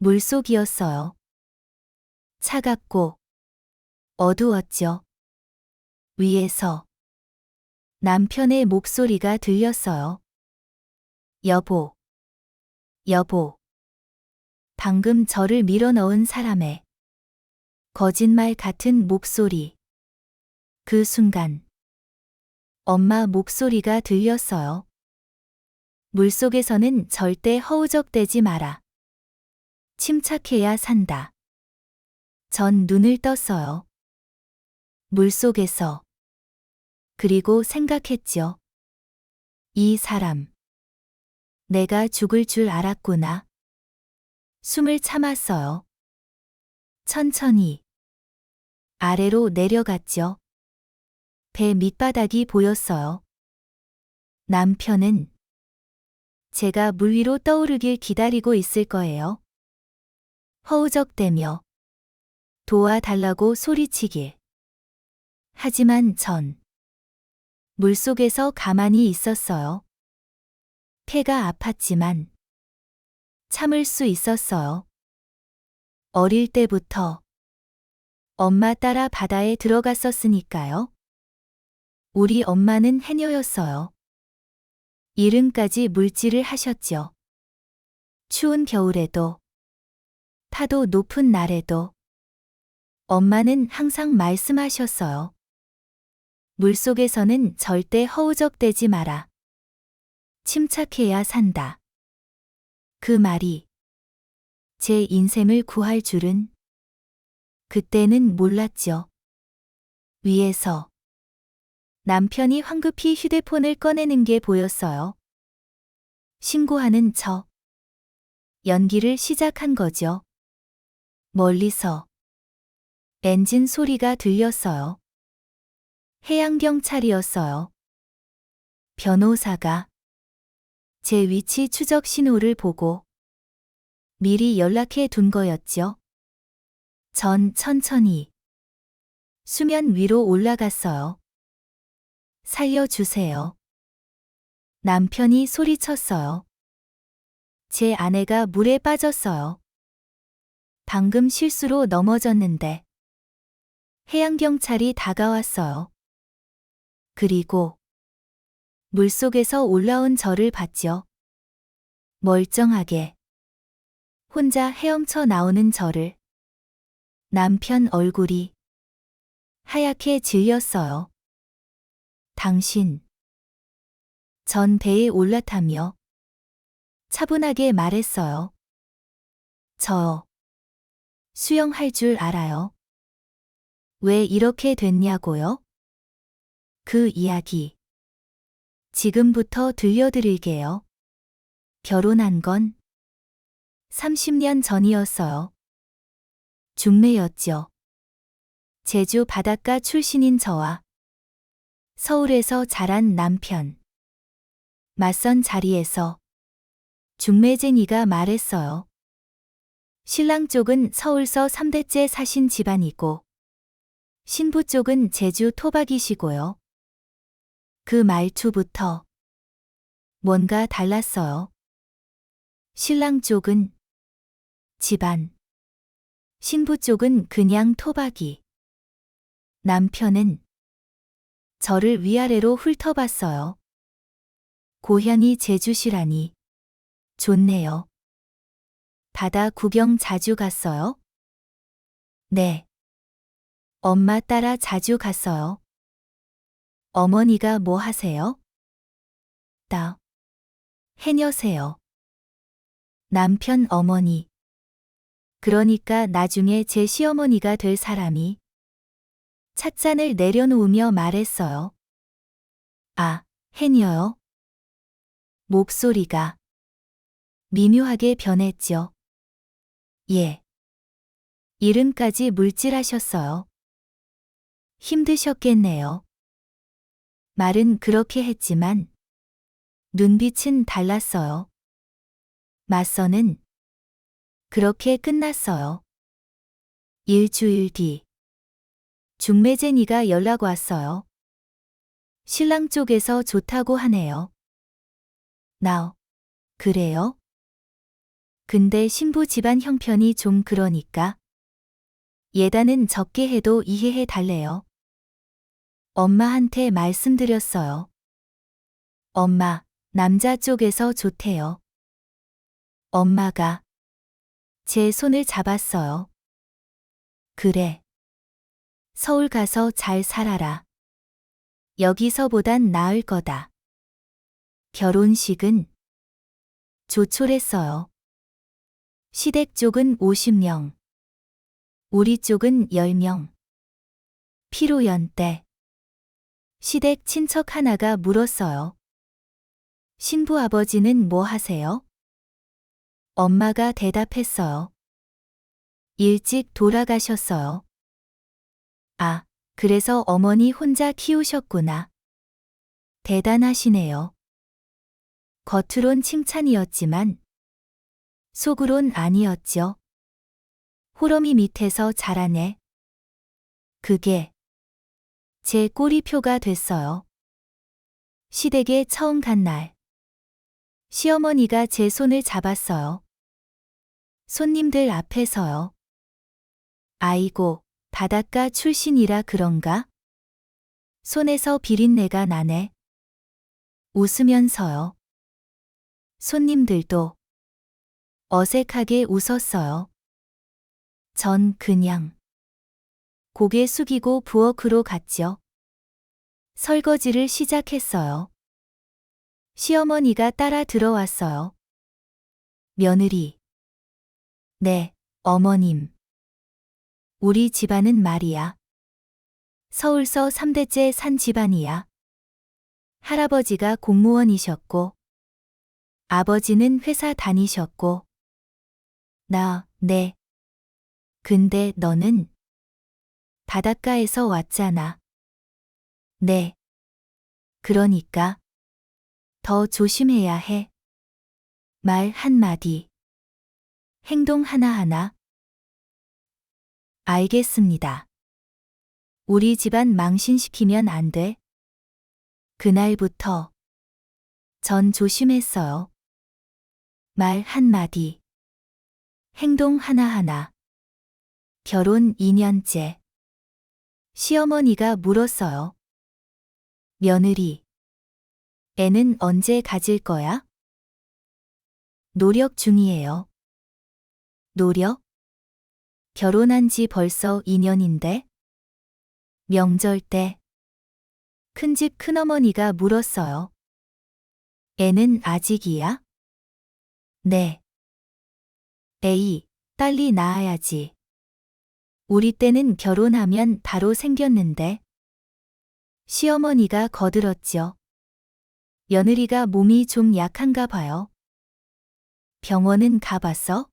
물속이었어요. 차갑고 어두웠죠. 위에서 남편의 목소리가 들렸어요. 여보, 여보. 방금 저를 밀어넣은 사람의 거짓말 같은 목소리. 그 순간 엄마 목소리가 들렸어요. 물속에서는 절대 허우적대지 마라. 침착해야 산다. 전 눈을 떴어요. 물속에서. 그리고 생각했죠. 이 사람. 내가 죽을 줄 알았구나. 숨을 참았어요. 천천히 아래로 내려갔죠. 배 밑바닥이 보였어요. 남편은 제가 물 위로 떠오르길 기다리고 있을 거예요. 허우적대며 도와달라고 소리치길. 하지만 전 물속에서 가만히 있었어요. 폐가 아팠지만 참을 수 있었어요. 어릴 때부터 엄마 따라 바다에 들어갔었으니까요. 우리 엄마는 해녀였어요. 이름까지 물질을 하셨죠. 추운 겨울에도, 파도 높은 날에도 엄마는 항상 말씀하셨어요. 물속에서는 절대 허우적대지 마라. 침착해야 산다. 그 말이 제 인생을 구할 줄은 그때는 몰랐죠. 위에서 남편이 황급히 휴대폰을 꺼내는 게 보였어요. 신고하는 척. 연기를 시작한 거죠. 멀리서 엔진 소리가 들렸어요. 해양경찰이었어요. 변호사가 제 위치 추적 신호를 보고 미리 연락해 둔 거였죠. 전 천천히 수면 위로 올라갔어요. 살려주세요. 남편이 소리쳤어요. 제 아내가 물에 빠졌어요. 방금 실수로 넘어졌는데. 해양경찰이 다가왔어요. 그리고 물속에서 올라온 저를 봤죠. 멀쩡하게 혼자 헤엄쳐 나오는 저를. 남편 얼굴이 하얗게 질렸어요. 당신. 전 배에 올라타며 차분하게 말했어요. 저 수영할 줄 알아요. 왜 이렇게 됐냐고요? 그 이야기 지금부터 들려드릴게요. 결혼한 건 30년 전이었어요. 중매였죠. 제주 바닷가 출신인 저와 서울에서 자란 남편. 맞선 자리에서 중매쟁이가 말했어요. 신랑 쪽은 서울서 3대째 사신 집안이고 신부 쪽은 제주 토박이시고요. 그 말투부터 뭔가 달랐어요. 신랑 쪽은 집안, 신부 쪽은 그냥 토박이. 남편은 저를 위아래로 훑어봤어요. 고향이 제주시라니 좋네요. 바다 구경 자주 갔어요? 네. 엄마 따라 자주 갔어요. 어머니가 뭐 하세요? 해녀세요. 남편 어머니. 그러니까 나중에 제 시어머니가 될 사람이. 찻잔을 내려놓으며 말했어요. 아, 해녀요? 목소리가 미묘하게 변했죠. 예. 이름까지 물질하셨어요. 힘드셨겠네요. 말은 그렇게 했지만 눈빛은 달랐어요. 맞선은 그렇게 끝났어요. 일주일 뒤 중매쟁이가 연락 왔어요. 신랑 쪽에서 좋다고 하네요. 그래요? 근데 신부 집안 형편이 좀 그러니까 예단은 적게 해도 이해해 달래요. 엄마한테 말씀드렸어요. 엄마, 남자 쪽에서 좋대요. 엄마가 제 손을 잡았어요. 그래. 서울 가서 잘 살아라. 여기서보단 나을 거다. 결혼식은 조촐했어요. 시댁 쪽은 50명, 우리 쪽은 10명. 피로연 때 시댁 친척 하나가 물었어요. 신부 아버지는 뭐 하세요? 엄마가 대답했어요. 일찍 돌아가셨어요. 아, 그래서 어머니 혼자 키우셨구나. 대단하시네요. 겉으론 칭찬이었지만 속으론 아니었죠. 호러미 밑에서 자라네. 그게 제 꼬리표가 됐어요. 시댁에 처음 간 날, 시어머니가 제 손을 잡았어요. 손님들 앞에서요. 아이고, 바닷가 출신이라 그런가? 손에서 비린내가 나네. 웃으면서요. 손님들도 어색하게 웃었어요. 전 그냥 고개 숙이고 부엌으로 갔죠. 설거지를 시작했어요. 시어머니가 따라 들어왔어요. 며느리. 네, 어머님. 우리 집안은 말이야. 서울서 3대째 산 집안이야. 할아버지가 공무원이셨고, 아버지는 회사 다니셨고, 네. 근데 너는 바닷가에서 왔잖아. 네. 그러니까 더 조심해야 해. 말 한마디, 행동 하나하나. 알겠습니다. 우리 집안 망신시키면 안 돼. 그날부터 전 조심했어요. 말 한마디, 행동 하나하나. 결혼 2년째. 시어머니가 물었어요. 며느리, 애는 언제 가질 거야? 노력 중이에요. 노력? 결혼한 지 벌써 2년인데? 명절 때 큰집 큰어머니가 물었어요. 애는 아직이야? 네. 에이, 빨리 낳아야지. 우리 때는 결혼하면 바로 생겼는데. 시어머니가 거들었죠. 며느리가 몸이 좀 약한가 봐요. 병원은 가봤어?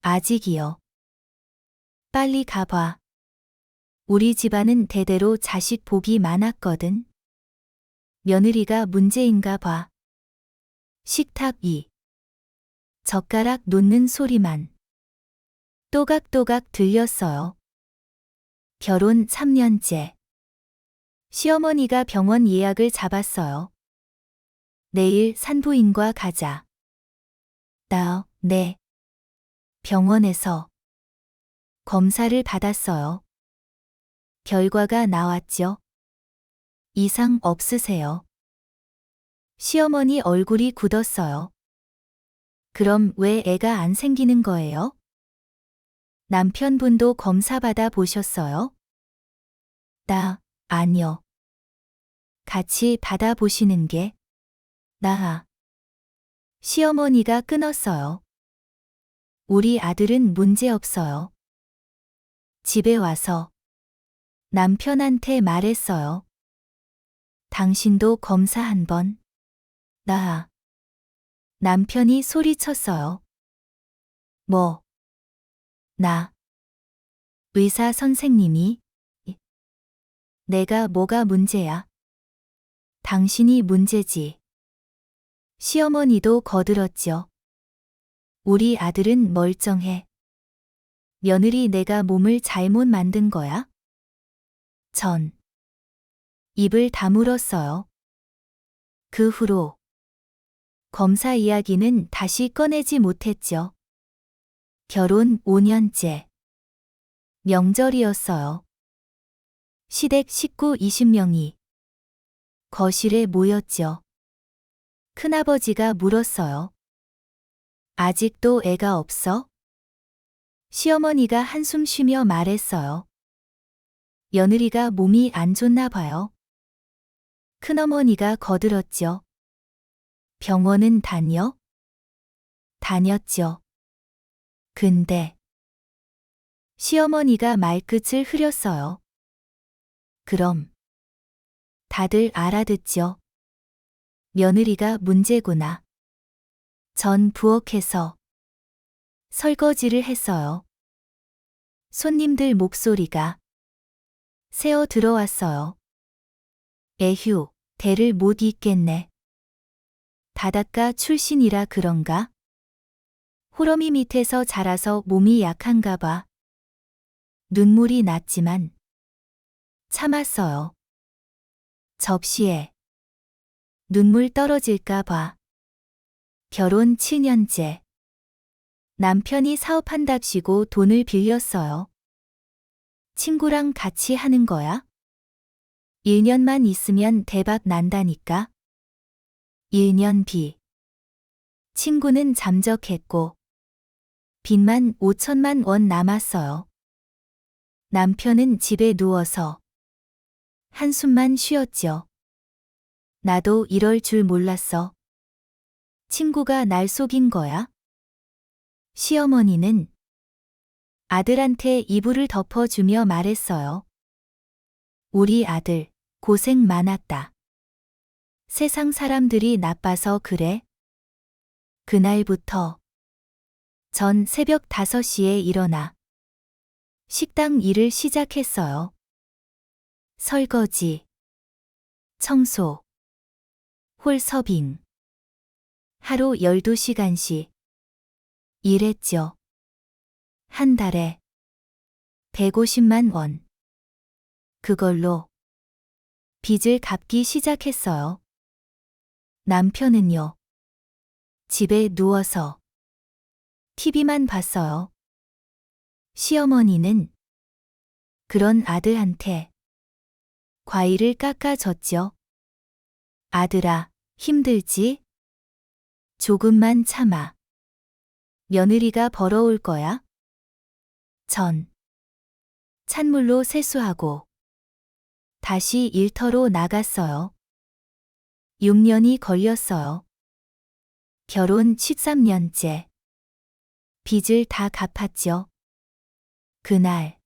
아직이요. 빨리 가봐. 우리 집안은 대대로 자식 복이 많았거든. 며느리가 문제인가 봐. 식탁 위. 젓가락 놓는 소리만 또각또각 들렸어요. 결혼 3년째. 시어머니가 병원 예약을 잡았어요. 내일 산부인과 가자. 네. 병원에서 검사를 받았어요. 결과가 나왔죠. 이상 없으세요. 시어머니 얼굴이 굳었어요. 그럼 왜 애가 안 생기는 거예요? 남편분도 검사 받아 보셨어요? 아니요. 같이 받아 보시는 게 나아. 시어머니가 끊었어요. 우리 아들은 문제 없어요. 집에 와서 남편한테 말했어요. 당신도 검사 한번. 남편이 소리쳤어요. 뭐? 의사 선생님이? 내가 뭐가 문제야? 당신이 문제지. 시어머니도 거들었죠. 우리 아들은 멀쩡해. 며느리 내가 몸을 잘못 만든 거야? 전 입을 다물었어요. 그 후로 검사 이야기는 다시 꺼내지 못했죠. 결혼 5년째. 명절이었어요. 시댁 식구 20명이 거실에 모였죠. 큰아버지가 물었어요. 아직도 애가 없어? 시어머니가 한숨 쉬며 말했어요. 며느리가 몸이 안 좋나 봐요. 큰어머니가 거들었죠. 병원은 다녀? 다녔죠. 근데 시어머니가 말끝을 흐렸어요. 그럼 다들 알아듣죠. 며느리가 문제구나. 전 부엌에서 설거지를 했어요. 손님들 목소리가 새어 들어왔어요. 에휴, 대를 못 잇겠네. 바닷가 출신이라 그런가? 호러미 밑에서 자라서 몸이 약한가 봐. 눈물이 났지만 참았어요. 접시에 눈물 떨어질까 봐. 결혼 7년째. 남편이 사업한답시고 돈을 빌렸어요. 친구랑 같이 하는 거야? 1년만 있으면 대박 난다니까. 1년 비. 친구는 잠적했고 빚만 5천만 원 남았어요. 남편은 집에 누워서 한숨만 쉬었죠. 나도 이럴 줄 몰랐어. 친구가 날 속인 거야? 시어머니는 아들한테 이불을 덮어주며 말했어요. 우리 아들, 고생 많았다. 세상 사람들이 나빠서 그래? 그날부터 전 새벽 5시에 일어나 식당 일을 시작했어요. 설거지, 청소, 홀 서빙. 하루 12시간씩 일했죠. 한 달에 150만 원. 그걸로 빚을 갚기 시작했어요. 남편은요. 집에 누워서 TV만 봤어요. 시어머니는 그런 아들한테 과일을 깎아줬죠. 아들아, 힘들지? 조금만 참아. 며느리가 벌어올 거야. 전 찬물로 세수하고 다시 일터로 나갔어요. 6년이 걸렸어요. 결혼 13년째. 빚을 다 갚았죠. 그날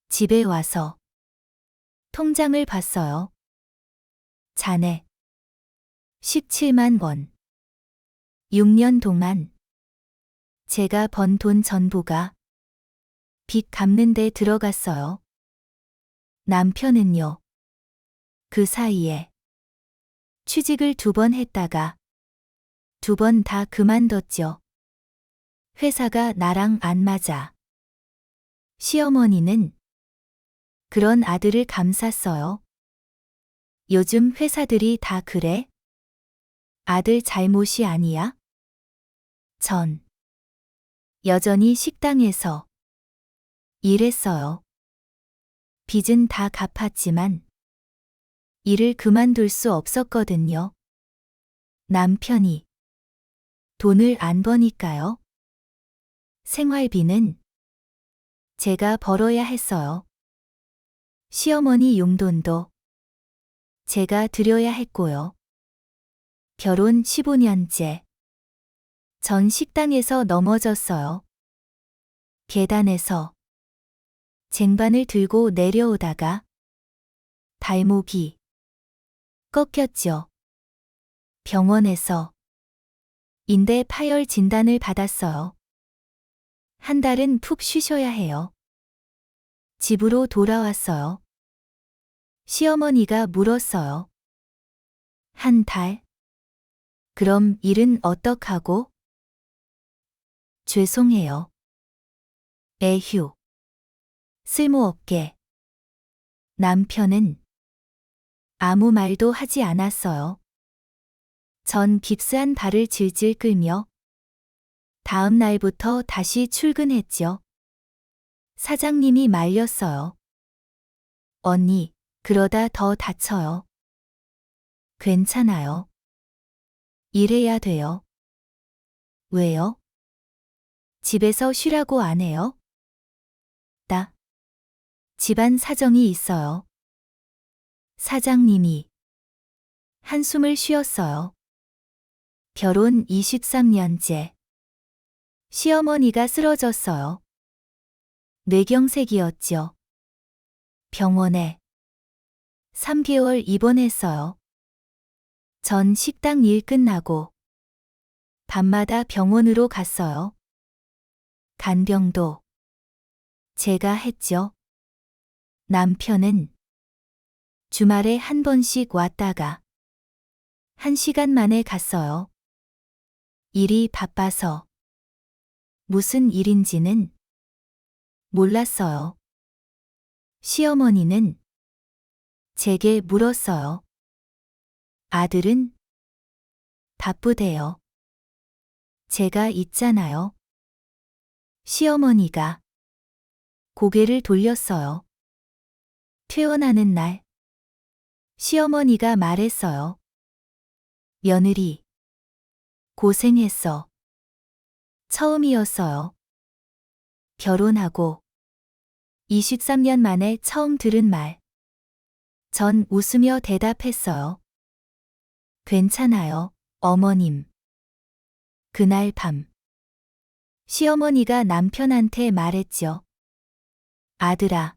집에 와서 통장을 봤어요. 잔액 17만 원. 6년 동안 제가 번 돈 전부가 빚 갚는 데 들어갔어요. 남편은요. 그 사이에 취직을 2번 했다가 2번 다 그만뒀죠. 회사가 나랑 안 맞아. 시어머니는 그런 아들을 감쌌어요. 요즘 회사들이 다 그래? 아들 잘못이 아니야? 전 여전히 식당에서 일했어요. 빚은 다 갚았지만 일을 그만둘 수 없었거든요. 남편이 돈을 안 버니까요. 생활비는 제가 벌어야 했어요. 시어머니 용돈도 제가 드려야 했고요. 결혼 15년째. 전 식당에서 넘어졌어요. 계단에서 쟁반을 들고 내려오다가 발목이 꺾였죠. 병원에서 인대 파열 진단을 받았어요. 한 달은 푹 쉬셔야 해요. 집으로 돌아왔어요. 시어머니가 물었어요. 한 달? 그럼 일은 어떡하고? 죄송해요. 에휴. 쓸모없게. 남편은 아무 말도 하지 않았어요. 전 깁스한 발을 질질 끌며 다음 날부터 다시 출근했죠. 사장님이 말렸어요. 언니, 그러다 더 다쳐요. 괜찮아요. 일해야 돼요. 왜요? 집에서 쉬라고 안 해요? 집안 사정이 있어요. 사장님이 한숨을 쉬었어요. 결혼 23년째. 시어머니가 쓰러졌어요. 뇌경색이었죠. 병원에 3개월 입원했어요. 전 식당 일 끝나고 밤마다 병원으로 갔어요. 간병도 제가 했죠. 남편은 주말에 한 번씩 왔다가 1시간 만에 갔어요. 일이 바빠서 무슨 일인지는 몰랐어요. 시어머니는 제게 물었어요. 아들은 바쁘대요. 제가 있잖아요. 시어머니가 고개를 돌렸어요. 퇴원하는 날, 시어머니가 말했어요. 며느리, 고생했어. 처음이었어요. 결혼하고 23년 만에 처음 들은 말. 전 웃으며 대답했어요. 괜찮아요, 어머님. 그날 밤, 시어머니가 남편한테 말했죠. 아들아,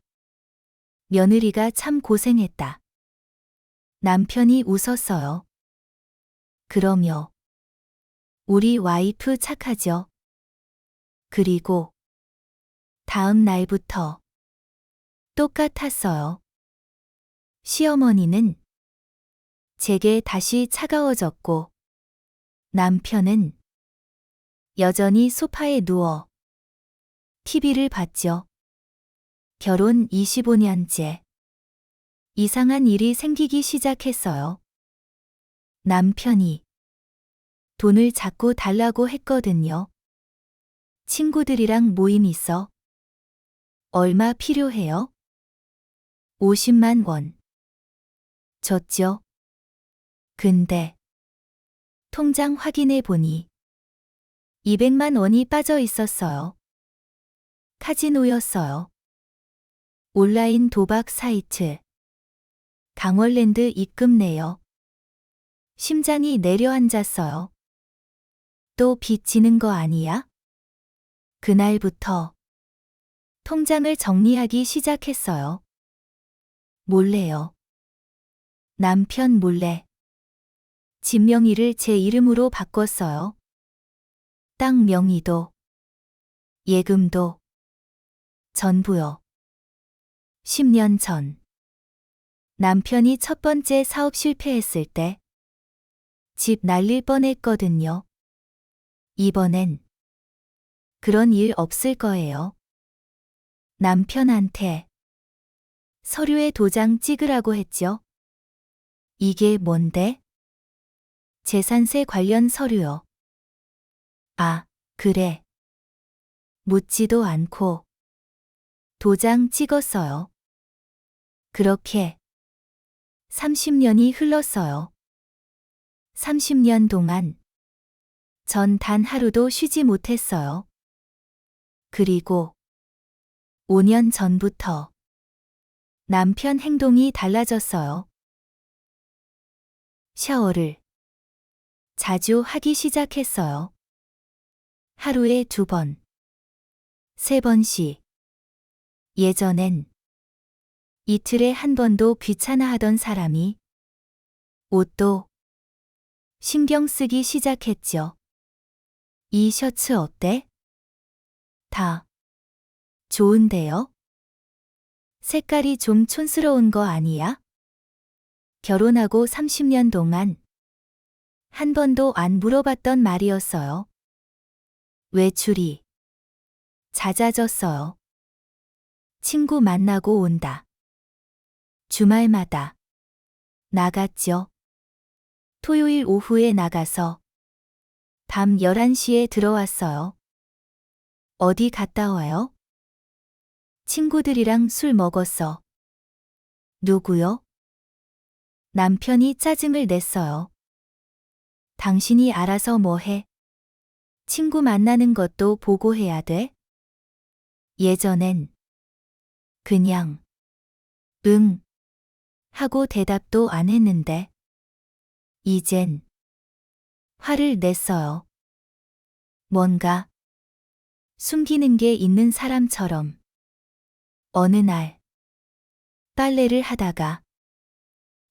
며느리가 참 고생했다. 남편이 웃었어요. 그러며 우리 와이프 착하죠. 그리고 다음 날부터 똑같았어요. 시어머니는 제게 다시 차가워졌고 남편은 여전히 소파에 누워 TV를 봤죠. 결혼 25년째. 이상한 일이 생기기 시작했어요. 남편이 돈을 자꾸 달라고 했거든요. 친구들이랑 모임 있어. 얼마 필요해요? 50만 원. 줬죠. 근데 통장 확인해 보니 200만 원이 빠져 있었어요. 카지노였어요. 온라인 도박 사이트. 강월랜드 입금 내역. 심장이 내려앉았어요. 또 빚 지는 거 아니야? 그날부터 통장을 정리하기 시작했어요. 몰래요. 남편 몰래. 집 명의를 제 이름으로 바꿨어요. 땅 명의도, 예금도, 전부요. 10년 전. 남편이 첫 번째 사업 실패했을 때 집 날릴 뻔했거든요. 이번엔 그런 일 없을 거예요. 남편한테 서류에 도장 찍으라고 했죠. 이게 뭔데? 재산세 관련 서류요. 아, 그래. 묻지도 않고 도장 찍었어요. 그렇게 30년이 흘렀어요. 30년 동안 전 단 하루도 쉬지 못했어요. 그리고 5년 전부터 남편 행동이 달라졌어요. 샤워를 자주 하기 시작했어요. 하루에 2번, 3번씩. 예전엔 이틀에 1번도 귀찮아하던 사람이 옷도 신경 쓰기 시작했죠. 이 셔츠 어때? 다 좋은데요? 색깔이 좀 촌스러운 거 아니야? 결혼하고 30년 동안 한 번도 안 물어봤던 말이었어요. 외출이 잦아졌어요. 친구 만나고 온다. 주말마다 나갔죠. 토요일 오후에 나가서 밤 11시에 들어왔어요. 어디 갔다 와요? 친구들이랑 술 먹었어. 누구요? 남편이 짜증을 냈어요. 당신이 알아서 뭐 해? 친구 만나는 것도 보고해야 돼? 예전엔 그냥 응 하고 대답도 안 했는데 이젠 화를 냈어요. 뭔가 숨기는 게 있는 사람처럼. 어느 날 빨래를 하다가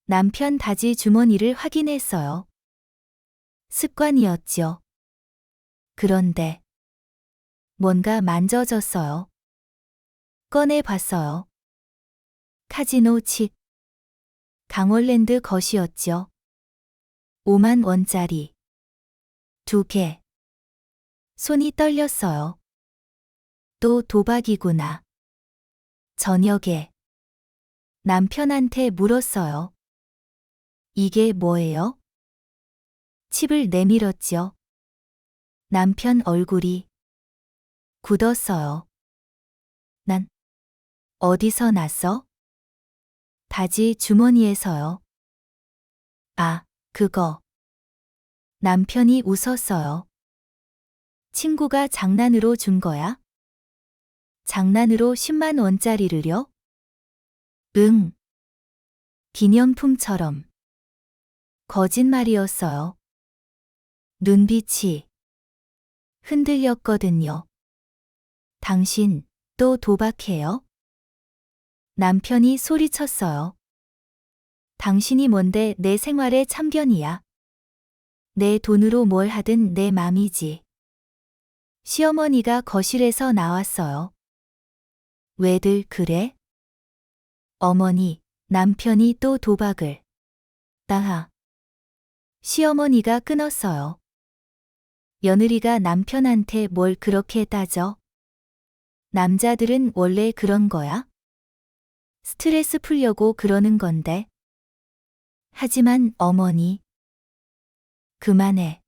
남편 바지 주머니를 확인했어요. 습관이었죠. 그런데 뭔가 만져졌어요. 꺼내 봤어요. 카지노 칩. 강월랜드 것이었죠. 5만 원짜리. 2개. 손이 떨렸어요. 또 도박이구나. 저녁에 남편한테 물었어요. 이게 뭐예요? 칩을 내밀었죠. 남편 얼굴이 굳었어요. 난 어디서 났어? 바지 주머니에서요. 아, 그거. 남편이 웃었어요. 친구가 장난으로 준 거야? 장난으로 10만 원짜리를요? 응. 기념품처럼. 거짓말이었어요. 눈빛이 흔들렸거든요. 당신 또 도박해요? 남편이 소리쳤어요. 당신이 뭔데 내 생활에 참견이야. 내 돈으로 뭘 하든 내 맘이지. 시어머니가 거실에서 나왔어요. 왜들 그래? 어머니, 남편이 또 도박을. 따하. 시어머니가 끊었어요. 며느리가 남편한테 뭘 그렇게 따져? 남자들은 원래 그런 거야? 스트레스 풀려고 그러는 건데. 하지만 어머니. 그만해.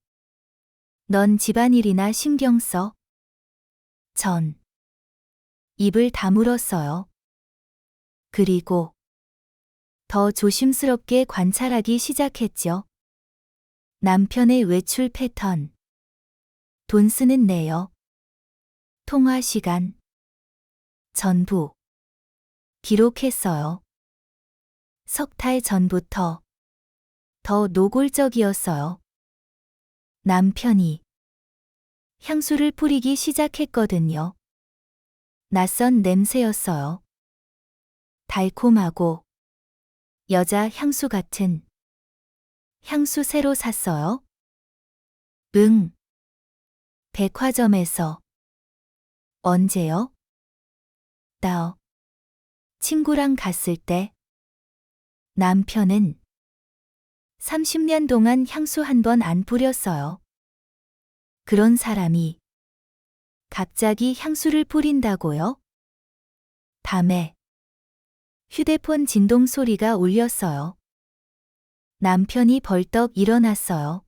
넌 집안일이나 신경 써. 전 입을 다물었어요. 그리고 더 조심스럽게 관찰하기 시작했죠. 남편의 외출 패턴. 돈 쓰는 내역. 통화 시간. 전부 기록했어요. 석 달 전부터 더 노골적이었어요. 남편이 향수를 뿌리기 시작했거든요. 낯선 냄새였어요. 달콤하고 여자 향수 같은. 향수 새로 샀어요? 응. 백화점에서. 언제요? 나 친구랑 갔을 때. 남편은 30년 동안 향수 한 번 안 뿌렸어요. 그런 사람이 갑자기 향수를 뿌린다고요? 밤에 휴대폰 진동 소리가 울렸어요. 남편이 벌떡 일어났어요.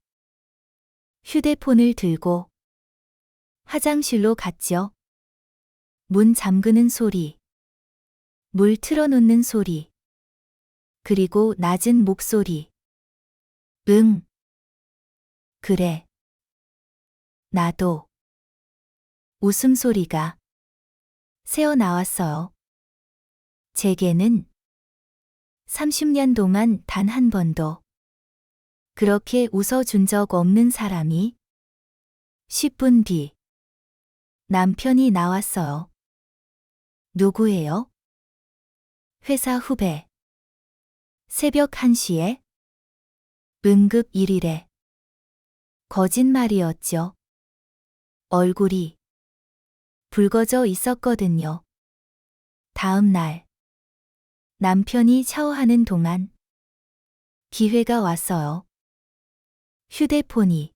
휴대폰을 들고 화장실로 갔죠. 문 잠그는 소리, 물 틀어놓는 소리, 그리고 낮은 목소리. 응. 그래. 나도. 웃음소리가 새어나왔어요. 제게는 30년 동안 단 한 번도 그렇게 웃어준 적 없는 사람이. 10분 뒤 남편이 나왔어요. 누구예요? 회사 후배. 새벽 1시에? 응급 1일에. 거짓말이었죠. 얼굴이 붉어져 있었거든요. 다음 날 남편이 샤워하는 동안 기회가 왔어요. 휴대폰이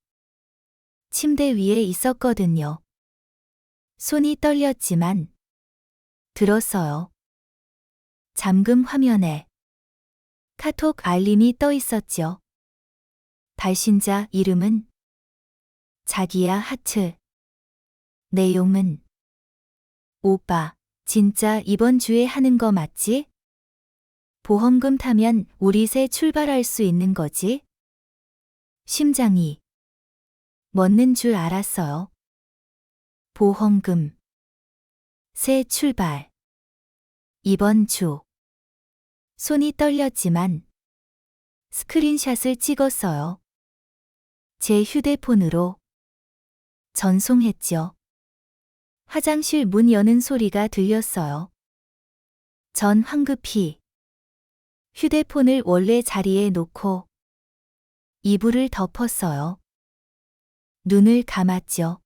침대 위에 있었거든요. 손이 떨렸지만 들었어요. 잠금 화면에 카톡 알림이 떠 있었죠. 발신자 이름은 자기야 하트. 내용은 오빠, 진짜 이번 주에 하는 거 맞지? 보험금 타면 우리 새 출발할 수 있는 거지? 심장이 멎는 줄 알았어요. 보험금, 새 출발, 이번 주. 손이 떨렸지만 스크린샷을 찍었어요. 제 휴대폰으로 전송했죠. 화장실 문 여는 소리가 들렸어요. 전 황급히 휴대폰을 원래 자리에 놓고 이불을 덮었어요. 눈을 감았죠.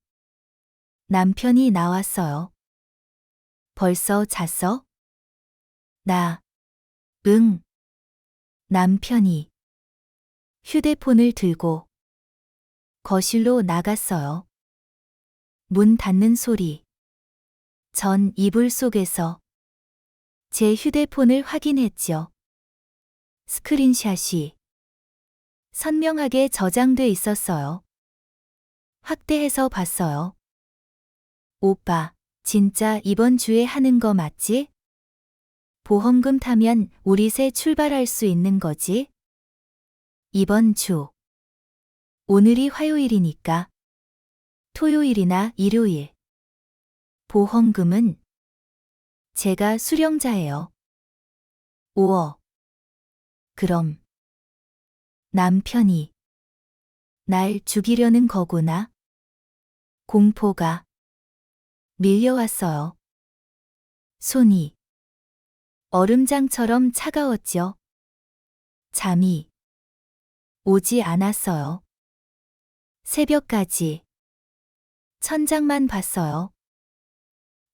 남편이 나왔어요. 벌써 잤어? 응. 남편이 휴대폰을 들고 거실로 나갔어요. 문 닫는 소리. 전 이불 속에서 제 휴대폰을 확인했죠. 스크린샷이 선명하게 저장돼 있었어요. 확대해서 봤어요. 오빠, 진짜 이번 주에 하는 거 맞지? 보험금 타면 우리 새 출발할 수 있는 거지? 이번 주. 오늘이 화요일이니까 토요일이나 일요일. 보험금은 제가 수령자예요. 5억. 그럼 남편이 날 죽이려는 거구나. 공포가 밀려왔어요. 손이 얼음장처럼 차가웠죠. 잠이 오지 않았어요. 새벽까지 천장만 봤어요.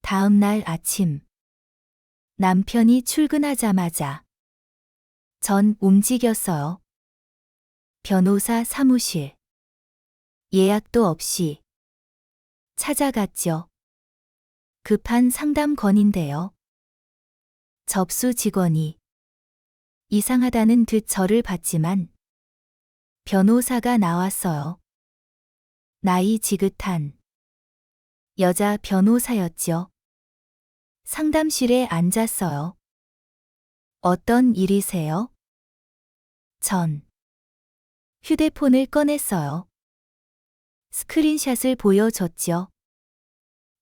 다음 날 아침 남편이 출근하자마자 전 움직였어요. 변호사 사무실. 예약도 없이 찾아갔죠. 급한 상담 건인데요. 접수 직원이 이상하다는 듯 저를 봤지만 변호사가 나왔어요. 나이 지긋한 여자 변호사였죠. 상담실에 앉았어요. 어떤 일이세요? 전 휴대폰을 꺼냈어요. 스크린샷을 보여줬죠.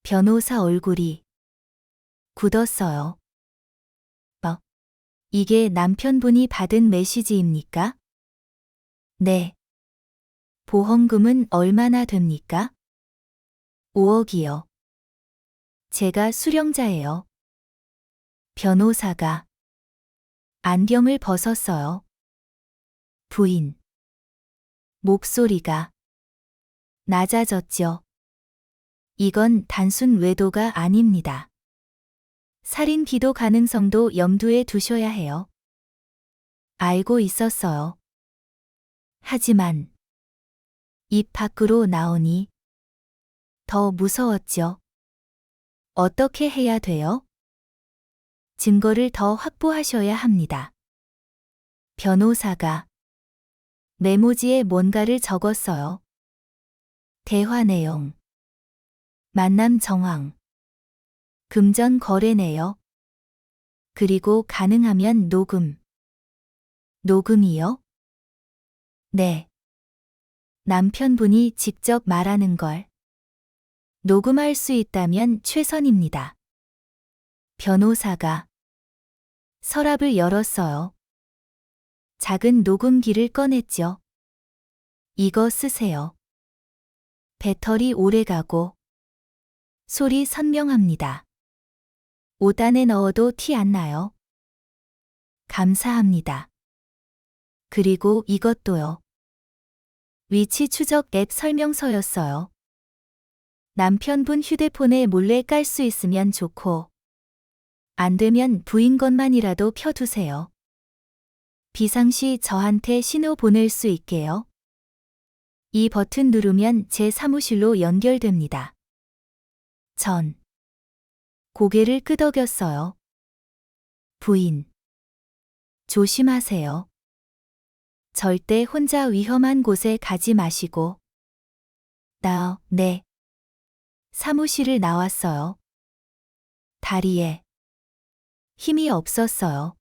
변호사 얼굴이 굳었어요. 이게 남편분이 받은 메시지입니까? 네. 보험금은 얼마나 됩니까? 5억이요. 제가 수령자예요. 변호사가 안경을 벗었어요. 부인. 목소리가 낮아졌죠. 이건 단순 외도가 아닙니다. 살인 기도 가능성도 염두에 두셔야 해요. 알고 있었어요. 하지만 입 밖으로 나오니 더 무서웠죠. 어떻게 해야 돼요? 증거를 더 확보하셔야 합니다. 변호사가 메모지에 뭔가를 적었어요. 대화 내용, 만남 정황, 금전 거래 내역, 그리고 가능하면 녹음. 녹음이요? 네. 남편분이 직접 말하는 걸 녹음할 수 있다면 최선입니다. 변호사가 서랍을 열었어요. 작은 녹음기를 꺼냈죠. 이거 쓰세요. 배터리 오래가고 소리 선명합니다. 옷 안에 넣어도 티 안 나요. 감사합니다. 그리고 이것도요. 위치 추적 앱 설명서였어요. 남편분 휴대폰에 몰래 깔 수 있으면 좋고, 안 되면 부인 것만이라도 펴두세요. 비상시 저한테 신호 보낼 수 있게요. 이 버튼 누르면 제 사무실로 연결됩니다. 전 고개를 끄덕였어요. 부인. 조심하세요. 절대 혼자 위험한 곳에 가지 마시고. 네. 사무실을 나왔어요. 다리에 힘이 없었어요.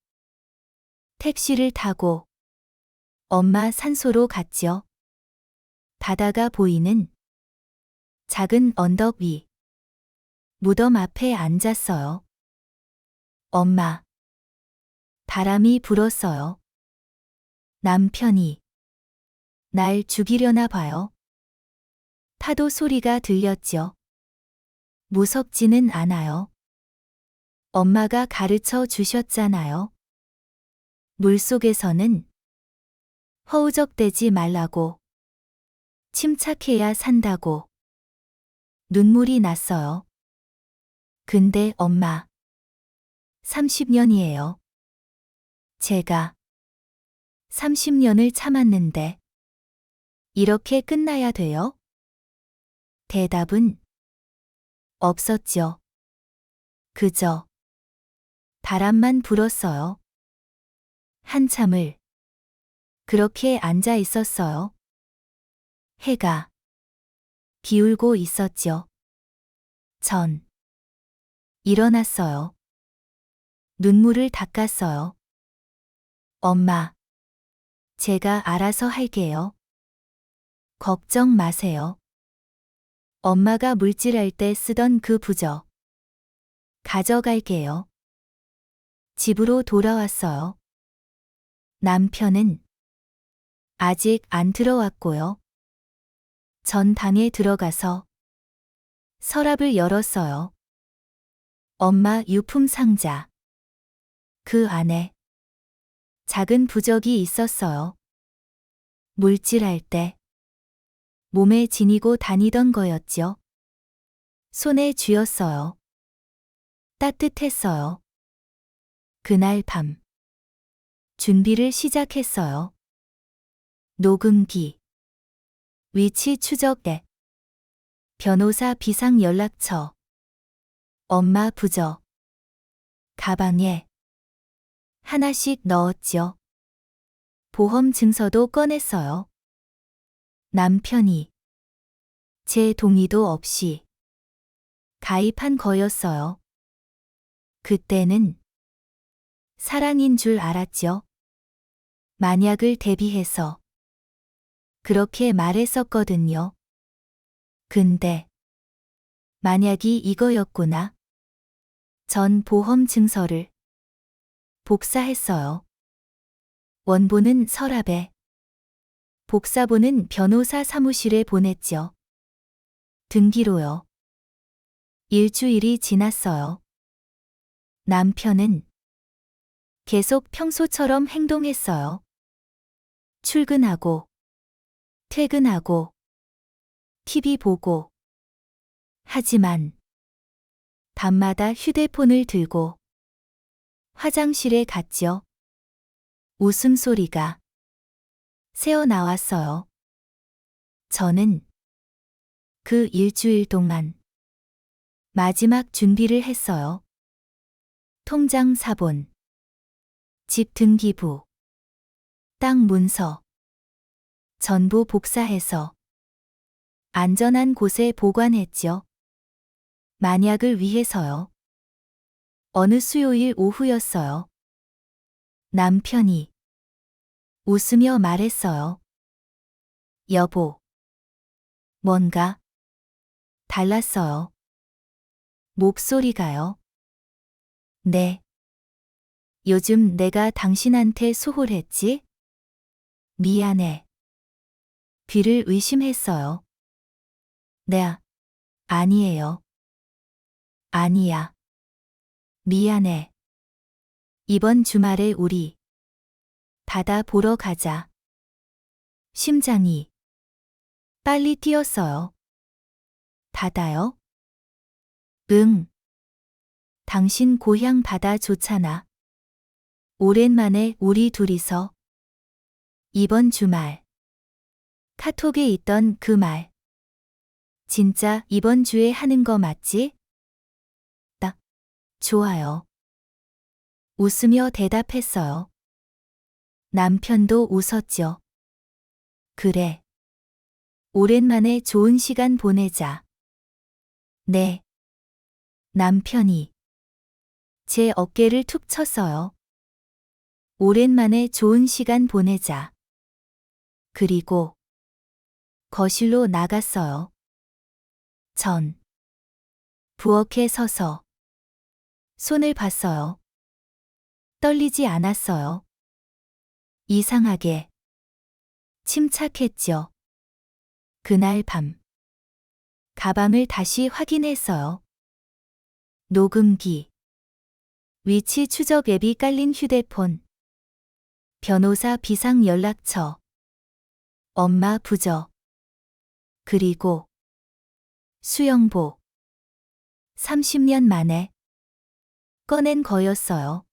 택시를 타고 엄마 산소로 갔죠. 바다가 보이는 작은 언덕 위 무덤 앞에 앉았어요. 엄마. 바람이 불었어요. 남편이 날 죽이려나 봐요. 파도 소리가 들렸죠. 무섭지는 않아요. 엄마가 가르쳐 주셨잖아요. 물속에서는 허우적대지 말라고. 침착해야 산다고. 눈물이 났어요. 근데 엄마. 30년이에요. 제가 30년을 참았는데 이렇게 끝나야 돼요? 대답은 없었죠. 그저 바람만 불었어요. 한참을 그렇게 앉아 있었어요. 해가 기울고 있었죠. 전 일어났어요. 눈물을 닦았어요. 엄마, 제가 알아서 할게요. 걱정 마세요. 엄마가 물질할 때 쓰던 그 부적 가져갈게요. 집으로 돌아왔어요. 남편은 아직 안 들어왔고요. 전 방에 들어가서 서랍을 열었어요. 엄마 유품 상자. 그 안에 작은 부적이 있었어요. 물질할 때 몸에 지니고 다니던 거였죠. 손에 쥐었어요. 따뜻했어요. 그날 밤 준비를 시작했어요. 녹음기, 위치 추적 앱, 변호사 비상 연락처, 엄마 부적, 가방에 하나씩 넣었죠. 보험 증서도 꺼냈어요. 남편이 제 동의도 없이 가입한 거였어요. 그때는 사랑인 줄 알았죠. 만약을 대비해서 그렇게 말했었거든요. 근데 만약이 이거였구나. 전 보험 증서를 복사했어요. 원본은 서랍에, 복사본은 변호사 사무실에 보냈죠. 등기로요. 일주일이 지났어요. 남편은 계속 평소처럼 행동했어요. 출근하고, 퇴근하고, TV 보고. 하지만 밤마다 휴대폰을 들고 화장실에 갔죠. 웃음소리가 새어나왔어요. 저는 그 일주일 동안 마지막 준비를 했어요. 통장 사본, 집 등기부, 땅 문서, 전부 복사해서 안전한 곳에 보관했죠. 만약을 위해서요. 어느 수요일 오후였어요. 남편이 웃으며 말했어요. 여보. 뭔가 달랐어요. 목소리가요. 네. 요즘 내가 당신한테 소홀했지? 미안해. 귀를 의심했어요. 네. 아니에요. 아니야. 미안해. 이번 주말에 우리 바다 보러 가자. 심장이 빨리 뛰었어요. 바다요? 응. 당신 고향 바다 좋잖아. 오랜만에 우리 둘이서. 이번 주말. 카톡에 있던 그 말. 진짜 이번 주에 하는 거 맞지? 딱. 좋아요. 웃으며 대답했어요. 남편도 웃었죠. 그래. 오랜만에 좋은 시간 보내자. 네. 남편이 제 어깨를 툭 쳤어요. 오랜만에 좋은 시간 보내자. 그리고 거실로 나갔어요. 전 부엌에 서서 손을 봤어요. 떨리지 않았어요. 이상하게 침착했죠. 그날 밤 가방을 다시 확인했어요. 녹음기, 위치 추적 앱이 깔린 휴대폰, 변호사 비상 연락처, 엄마 부적, 그리고 수영복. 30년 만에 꺼낸 거였어요.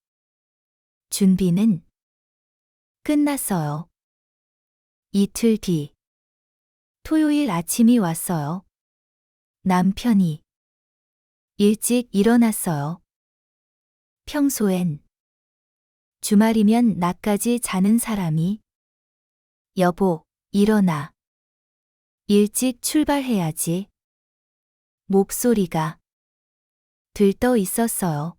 준비는 끝났어요. 이틀 뒤, 토요일 아침이 왔어요. 남편이 일찍 일어났어요. 평소엔 주말이면 낮까지 자는 사람이 여보, 일어나. 일찍 출발해야지. 목소리가 들떠 있었어요.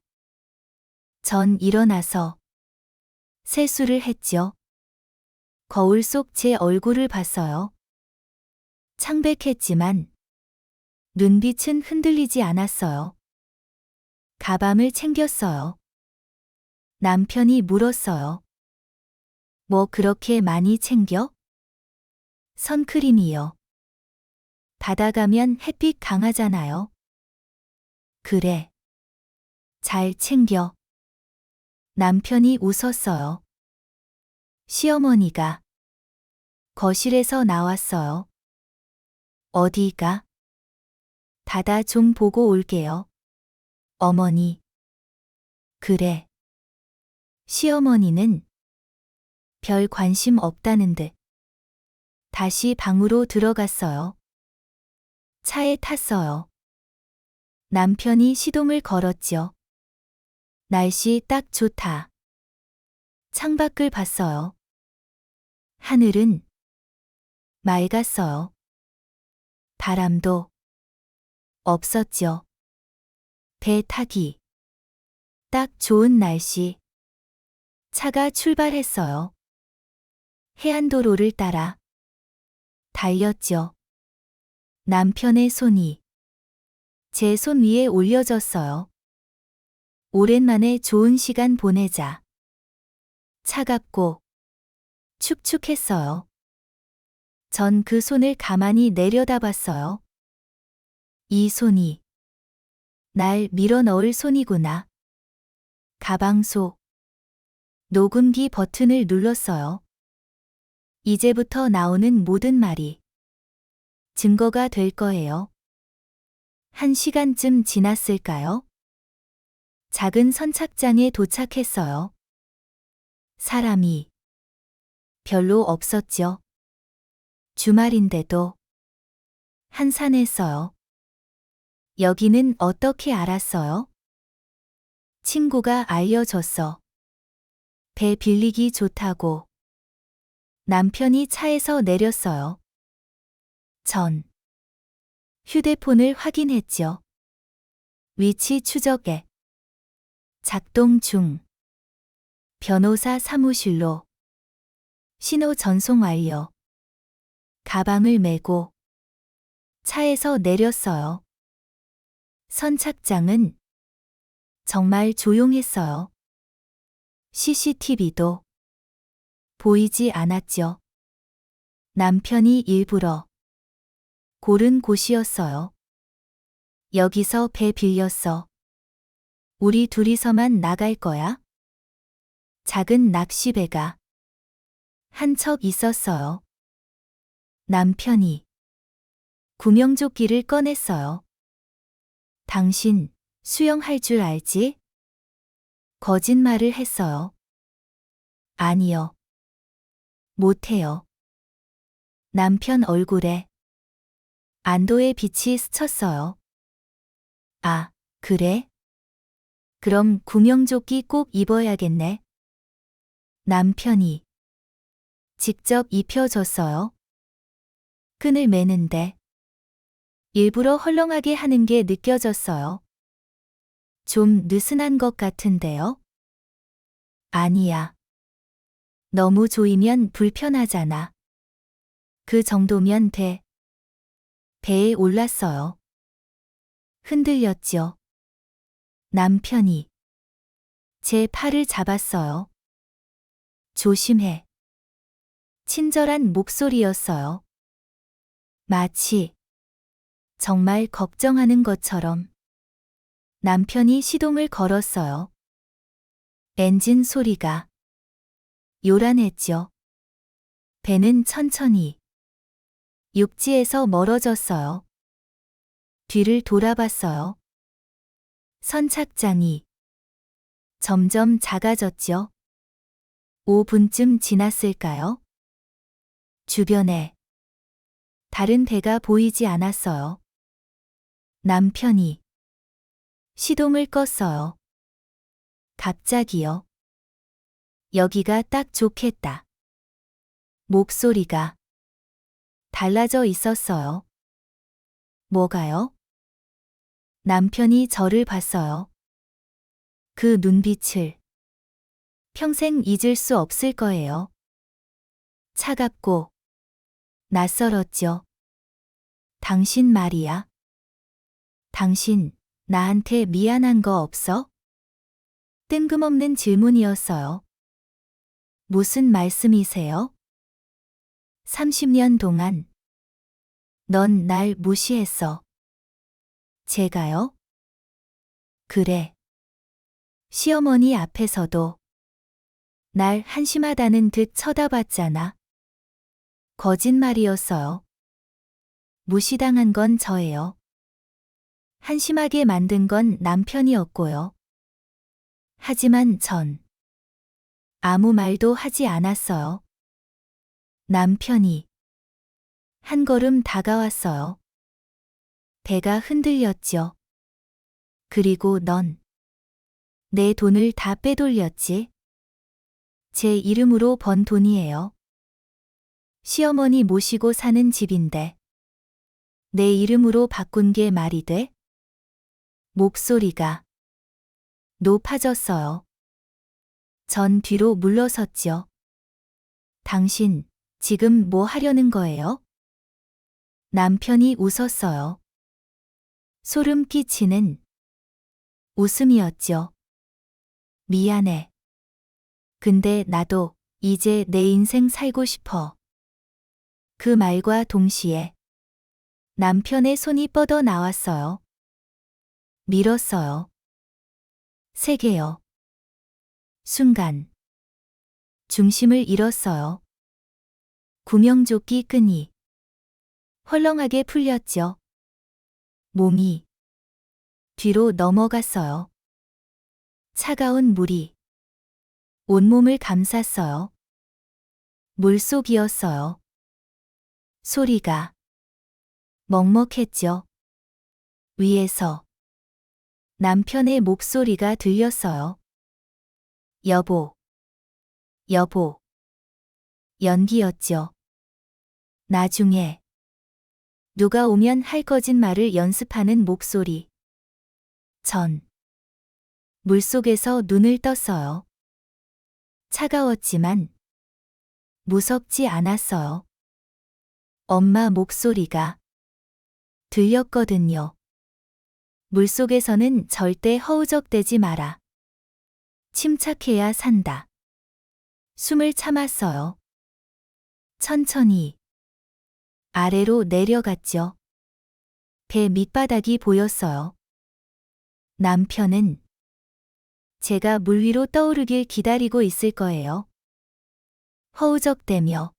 전 일어나서 세수를 했죠. 거울 속 제 얼굴을 봤어요. 창백했지만 눈빛은 흔들리지 않았어요. 가방을 챙겼어요. 남편이 물었어요. 뭐 그렇게 많이 챙겨? 선크림이요. 바다 가면 햇빛 강하잖아요. 그래. 잘 챙겨. 남편이 웃었어요. 시어머니가 거실에서 나왔어요. 어디가? 바다 좀 보고 올게요. 어머니. 그래. 시어머니는 별 관심 없다는 듯 다시 방으로 들어갔어요. 차에 탔어요. 남편이 시동을 걸었죠. 날씨 딱 좋다. 창밖을 봤어요. 하늘은 맑았어요. 바람도 없었죠. 배 타기 딱 좋은 날씨. 차가 출발했어요. 해안도로를 따라 달렸죠. 남편의 손이 제 손 위에 올려졌어요. 오랜만에 좋은 시간 보내자. 차갑고 축축했어요. 전 그 손을 가만히 내려다봤어요. 이 손이 날 밀어넣을 손이구나. 가방 속 녹음기 버튼을 눌렀어요. 이제부터 나오는 모든 말이 증거가 될 거예요. 1시간쯤 지났을까요? 작은 선착장에 도착했어요. 사람이 별로 없었죠. 주말인데도 한산했어요. 여기는 어떻게 알았어요? 친구가 알려줬어. 배 빌리기 좋다고. 남편이 차에서 내렸어요. 전 휴대폰을 확인했죠. 위치 추적 앱. 작동 중. 변호사 사무실로. 신호 전송 완료. 가방을 메고 차에서 내렸어요. 선착장은 정말 조용했어요. CCTV도 보이지 않았죠. 남편이 일부러 고른 곳이었어요. 여기서 배 빌렸어. 우리 둘이서만 나갈 거야? 작은 낚시배가 한 척 있었어요. 남편이 구명조끼를 꺼냈어요. 당신 수영할 줄 알지? 거짓말을 했어요. 아니요. 못해요. 남편 얼굴에 안도의 빛이 스쳤어요. 아, 그래? 그럼 구명조끼 꼭 입어야겠네. 남편이 직접 입혀줬어요. 끈을 매는데 일부러 헐렁하게 하는 게 느껴졌어요. 좀 느슨한 것 같은데요? 아니야. 너무 조이면 불편하잖아. 그 정도면 돼. 배에 올랐어요. 흔들렸죠. 남편이 제 팔을 잡았어요. 조심해. 친절한 목소리였어요. 마치 정말 걱정하는 것처럼. 남편이 시동을 걸었어요. 엔진 소리가 요란했죠. 배는 천천히 육지에서 멀어졌어요. 뒤를 돌아봤어요. 선착장이 점점 작아졌죠. 5분쯤 지났을까요? 주변에 다른 배가 보이지 않았어요. 남편이 시동을 껐어요. 갑자기요. 여기가 딱 좋겠다. 목소리가 달라져 있었어요. 뭐가요? 남편이 저를 봤어요. 그 눈빛을 평생 잊을 수 없을 거예요. 차갑고 낯설었죠. 당신 말이야. 당신 나한테 미안한 거 없어? 뜬금없는 질문이었어요. 무슨 말씀이세요? 30년 동안 넌 날 무시했어. 제가요? 그래. 시어머니 앞에서도 날 한심하다는 듯 쳐다봤잖아. 거짓말이었어요. 무시당한 건 저예요. 한심하게 만든 건 남편이었고요. 하지만 전 아무 말도 하지 않았어요. 남편이 한 걸음 다가왔어요. 배가 흔들렸죠. 그리고 넌 내 돈을 다 빼돌렸지. 제 이름으로 번 돈이에요. 시어머니 모시고 사는 집인데 내 이름으로 바꾼 게 말이 돼? 목소리가 높아졌어요. 전 뒤로 물러섰죠. 당신 지금 뭐 하려는 거예요? 남편이 웃었어요. 소름 끼치는 웃음이었죠. 미안해. 근데 나도 이제 내 인생 살고 싶어. 그 말과 동시에 남편의 손이 뻗어 나왔어요. 밀었어요. 세게요. 순간 중심을 잃었어요. 구명조끼 끈이 헐렁하게 풀렸죠. 몸이 뒤로 넘어갔어요. 차가운 물이 온몸을 감쌌어요. 물속이었어요. 소리가 먹먹했죠. 위에서 남편의 목소리가 들렸어요. 여보, 여보. 연기였죠. 나중에 누가 오면 할 거짓말을 연습하는 목소리. 전 물속에서 눈을 떴어요. 차가웠지만 무섭지 않았어요. 엄마 목소리가 들렸거든요. 물속에서는 절대 허우적대지 마라. 침착해야 산다. 숨을 참았어요. 천천히 아래로 내려갔죠. 배 밑바닥이 보였어요. 남편은 제가 물 위로 떠오르길 기다리고 있을 거예요. 허우적대며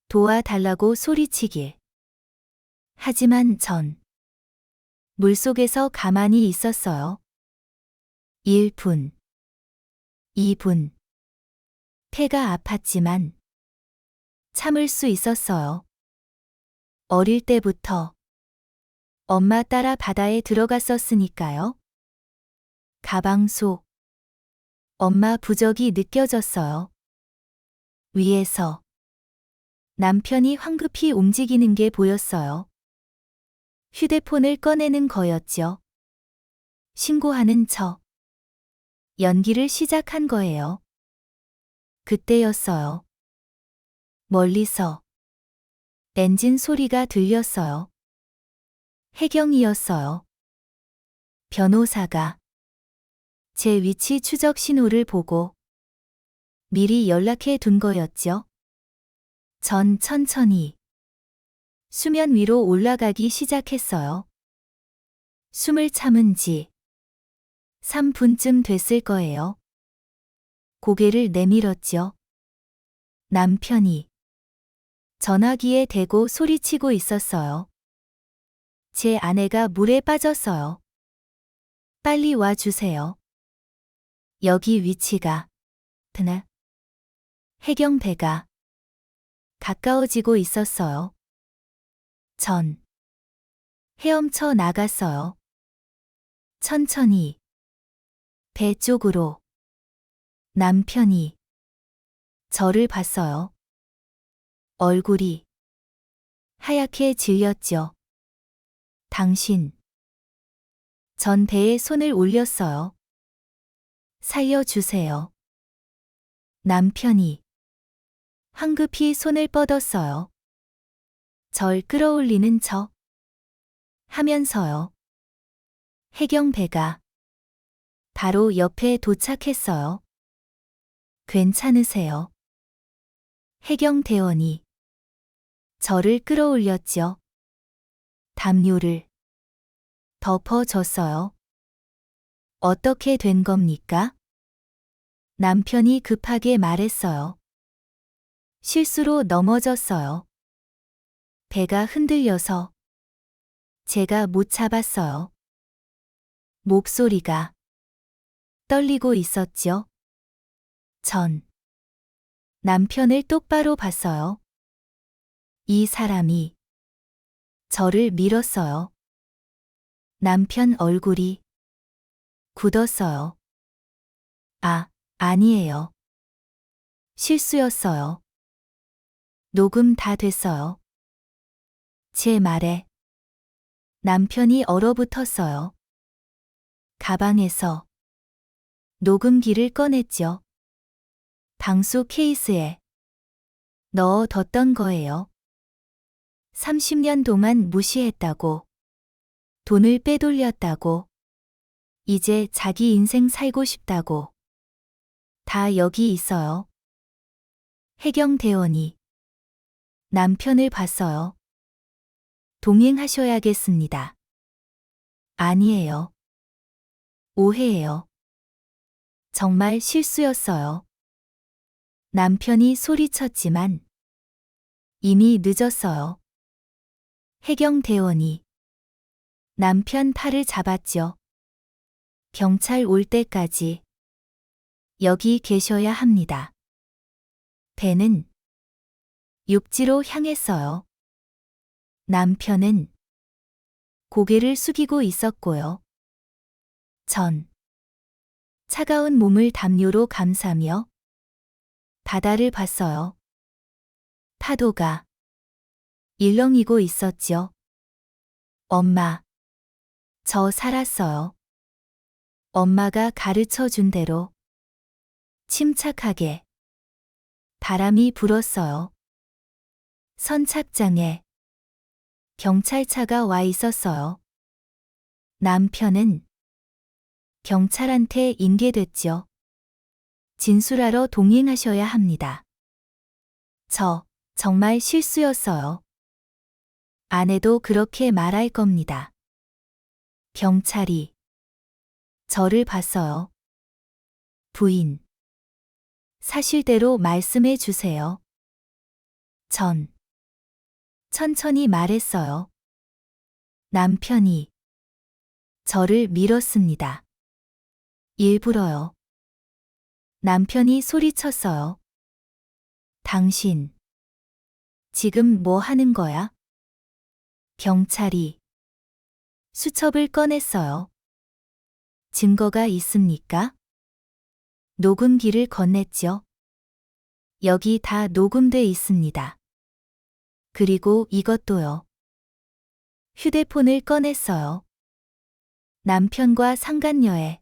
도와달라고 소리치길. 하지만 전 물속에서 가만히 있었어요. 1분, 2분. 폐가 아팠지만 참을 수 있었어요. 어릴 때부터 엄마 따라 바다에 들어갔었으니까요. 가방 속 엄마 부적이 느껴졌어요. 위에서 남편이 황급히 움직이는 게 보였어요. 휴대폰을 꺼내는 거였죠. 신고하는 척. 연기를 시작한 거예요. 그때였어요. 멀리서 엔진 소리가 들렸어요. 혜경이었어요. 변호사가 제 위치 추적 신호를 보고 미리 연락해 둔 거였죠. 전 천천히 수면 위로 올라가기 시작했어요. 숨을 참은 지 3분쯤 됐을 거예요. 고개를 내밀었죠. 남편이 전화기에 대고 소리치고 있었어요. 제 아내가 물에 빠졌어요. 빨리 와 주세요. 여기 위치가 드나 해경 배가 가까워지고 있었어요. 전 헤엄쳐 나갔어요. 천천히 배 쪽으로. 남편이 저를 봤어요. 얼굴이 하얗게 질렸죠. 당신. 전 배에 손을 올렸어요. 살려주세요. 남편이 황급히 손을 뻗었어요. 절 끌어올리는 척 하면서요. 해경 배가 바로 옆에 도착했어요. 괜찮으세요? 해경 대원이 저를 끌어올렸죠. 담요를 덮어줬어요. 어떻게 된 겁니까? 남편이 급하게 말했어요. 실수로 넘어졌어요. 배가 흔들려서 제가 못 잡았어요. 목소리가 떨리고 있었죠. 전 남편을 똑바로 봤어요. 이 사람이 저를 밀었어요. 남편 얼굴이 굳었어요. 아니에요. 실수였어요. 녹음 다 됐어요. 제 말에 남편이 얼어붙었어요. 가방에서 녹음기를 꺼냈죠. 방수 케이스에 넣어뒀던 거예요. 30년 동안 무시했다고, 돈을 빼돌렸다고, 이제 자기 인생 살고 싶다고. 다 여기 있어요. 해경 대원이 남편을 봤어요. 동행하셔야겠습니다. 아니에요. 오해예요. 정말 실수였어요. 남편이 소리쳤지만 이미 늦었어요. 해경 대원이 남편 팔을 잡았죠. 경찰 올 때까지 여기 계셔야 합니다. 배는 육지로 향했어요. 남편은 고개를 숙이고 있었고요. 전 차가운 몸을 담요로 감싸며 바다를 봤어요. 파도가 일렁이고 있었죠. 엄마, 저 살았어요. 엄마가 가르쳐 준 대로 침착하게 바람이 불었어요. 선착장에 경찰차가 와 있었어요. 남편은 경찰한테 인계됐죠. 진술하러 동행하셔야 합니다. 저 정말 실수였어요. 아내도 그렇게 말할 겁니다. 경찰이 저를 봤어요. 부인, 사실대로 말씀해 주세요. 전 천천히 말했어요. 남편이 저를 밀었습니다. 일부러요. 남편이 소리쳤어요. 당신, 지금 뭐 하는 거야? 경찰이 수첩을 꺼냈어요. 증거가 있습니까? 녹음기를 건넸죠. 여기 다 녹음돼 있습니다. 그리고 이것도요. 휴대폰을 꺼냈어요. 남편과 상간녀의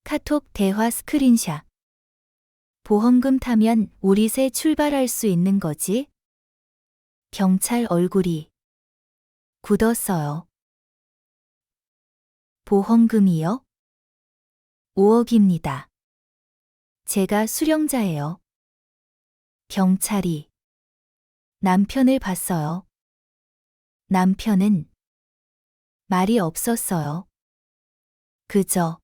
카톡 대화 스크린샷. 보험금 타면 우리 새 출발할 수 있는 거지? 경찰 얼굴이 굳었어요. 보험금이요? 5억입니다. 제가 수령자예요. 경찰이 남편을 봤어요. 남편은 말이 없었어요. 그저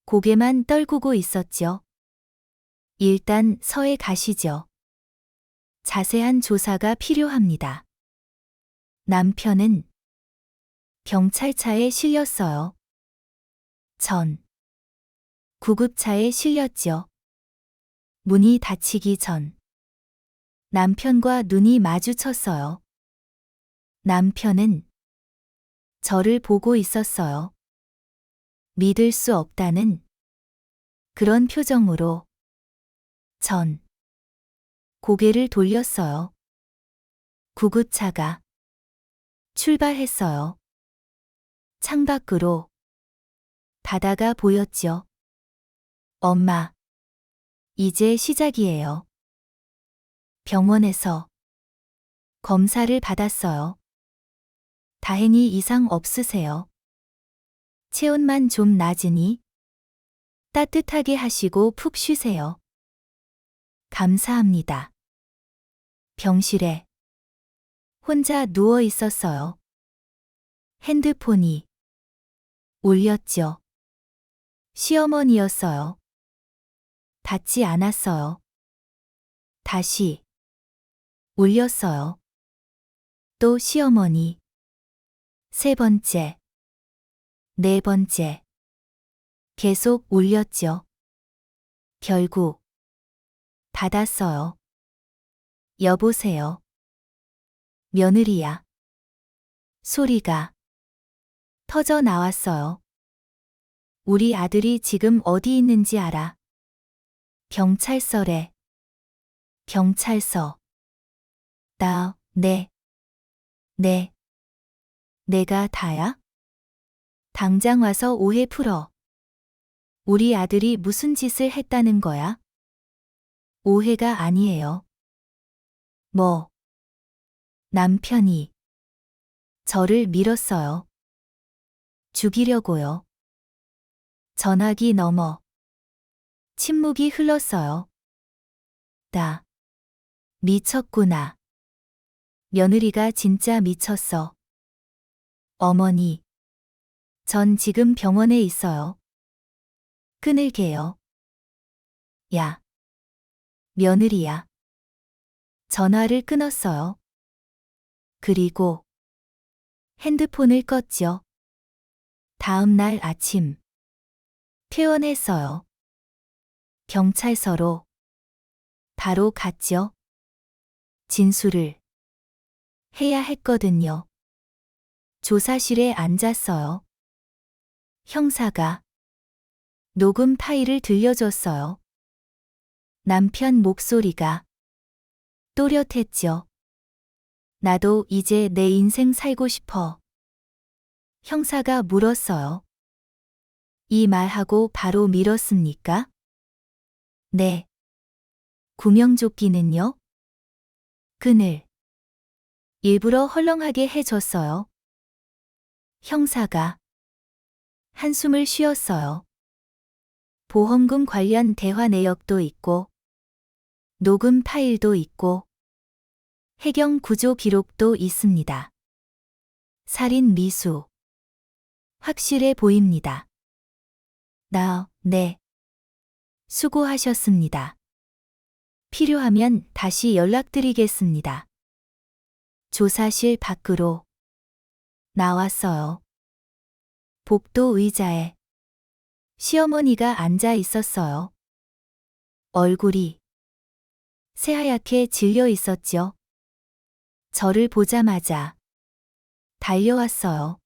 고개만 떨구고 있었죠. 일단 서해 가시죠. 자세한 조사가 필요합니다. 남편은 경찰차에 실렸어요. 전 구급차에 실렸죠. 문이 닫히기 전 남편과 눈이 마주쳤어요. 남편은 저를 보고 있었어요. 믿을 수 없다는 그런 표정으로 전 고개를 돌렸어요. 구급차가 출발했어요. 창밖으로 바다가 보였죠. 엄마, 이제 시작이에요. 병원에서 검사를 받았어요. 다행히 이상 없으세요. 체온만 좀 낮으니 따뜻하게 하시고 푹 쉬세요. 감사합니다. 병실에 혼자 누워 있었어요. 핸드폰이 울렸죠. 시어머니였어요. 닿지 않았어요. 다시 울렸어요. 또 시어머니. 세 번째, 네 번째. 계속 울렸죠. 결국 받았어요. 여보세요. 며느리야. 소리가 터져 나왔어요. 우리 아들이 지금 어디 있는지 알아? 경찰서래. 경찰서. 네. 내가 다야? 당장 와서 오해 풀어. 우리 아들이 무슨 짓을 했다는 거야? 오해가 아니에요. 뭐? 남편이 저를 밀었어요. 죽이려고요. 전화기 넘어 침묵이 흘렀어요. 나 미쳤구나. 며느리가 진짜 미쳤어. 어머니, 전 지금 병원에 있어요. 끊을게요. 야, 며느리야. 전화를 끊었어요. 그리고 핸드폰을 껐죠. 다음 날 아침 퇴원했어요. 경찰서로 바로 갔죠. 진술을 해야 했거든요. 조사실에 앉았어요. 형사가 녹음 파일을 들려줬어요. 남편 목소리가 또렷했죠. 나도 이제 내 인생 살고 싶어. 형사가 물었어요. 이 말하고 바로 밀었습니까? 네. 구명조끼는요? 끈을 일부러 헐렁하게 해줬어요. 형사가 한숨을 쉬었어요. 보험금 관련 대화 내역도 있고, 녹음 파일도 있고, 해경 구조 기록도 있습니다. 살인 미수. 확실해 보입니다. 네. 수고하셨습니다. 필요하면 다시 연락드리겠습니다. 조사실 밖으로 나왔어요. 복도 의자에 시어머니가 앉아 있었어요. 얼굴이 새하얗게 질려 있었죠. 저를 보자마자 달려왔어요.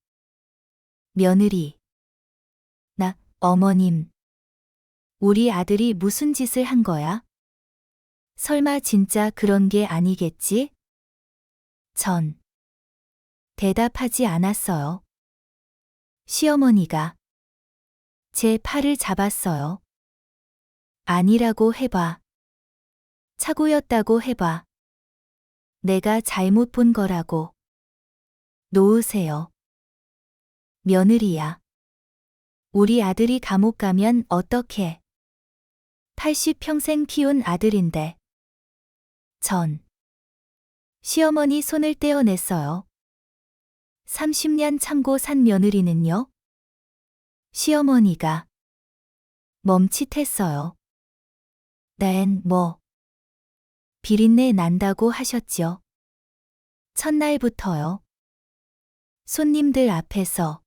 며느리. 어머님. 우리 아들이 무슨 짓을 한 거야? 설마 진짜 그런 게 아니겠지? 전 대답하지 않았어요. 시어머니가 제 팔을 잡았어요. 아니라고 해봐. 착오였다고 해봐. 내가 잘못 본 거라고. 놓으세요. 며느리야. 우리 아들이 감옥 가면 어떡해. 80평생 키운 아들인데. 전 시어머니 손을 떼어냈어요. 30년 참고 산 며느리는요? 시어머니가 멈칫했어요. 넨 뭐 비린내 난다고 하셨죠? 첫날부터요. 손님들 앞에서,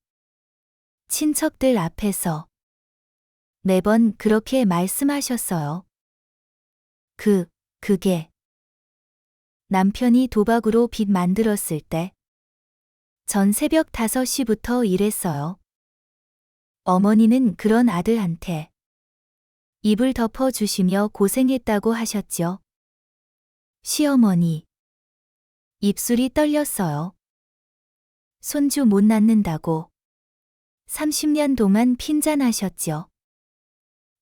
친척들 앞에서 매번 그렇게 말씀하셨어요. 그게 남편이 도박으로 빚 만들었을 때 전 새벽 5시부터 일했어요. 어머니는 그런 아들한테 입을 덮어주시며 고생했다고 하셨죠. 시어머니 입술이 떨렸어요. 손주 못 낳는다고 30년 동안 핀잔하셨죠.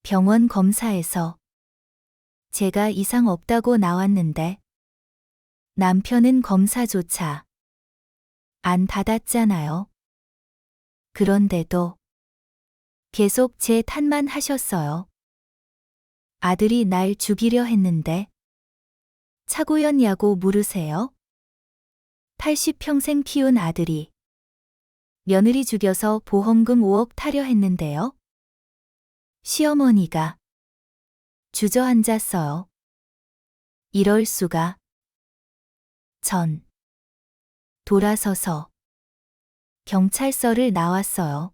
병원 검사에서 제가 이상 없다고 나왔는데 남편은 검사조차 안 받았잖아요. 그런데도 계속 제 탓만 하셨어요. 아들이 날 죽이려 했는데 착오였냐고 물으세요? 80평생 키운 아들이 며느리 죽여서 보험금 5억 타려 했는데요. 시어머니가 주저앉았어요. 이럴 수가. 전 돌아서서 경찰서를 나왔어요.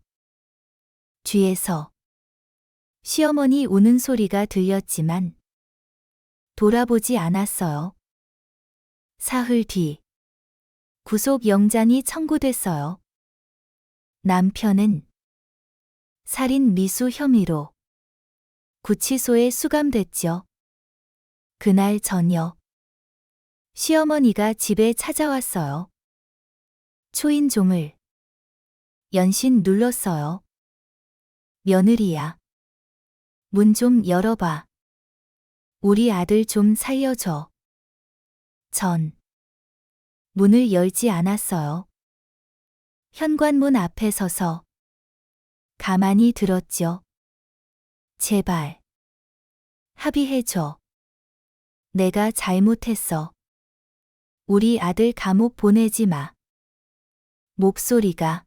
뒤에서 시어머니 우는 소리가 들렸지만 돌아보지 않았어요. 사흘 뒤 구속영장이 청구됐어요. 남편은 살인 미수 혐의로 구치소에 수감됐죠. 그날 저녁 시어머니가 집에 찾아왔어요. 초인종을 연신 눌렀어요. 며느리야. 문 좀 열어봐. 우리 아들 좀 살려줘. 전 문을 열지 않았어요. 현관문 앞에 서서 가만히 들었죠. 제발 합의해줘. 내가 잘못했어. 우리 아들 감옥 보내지 마. 목소리가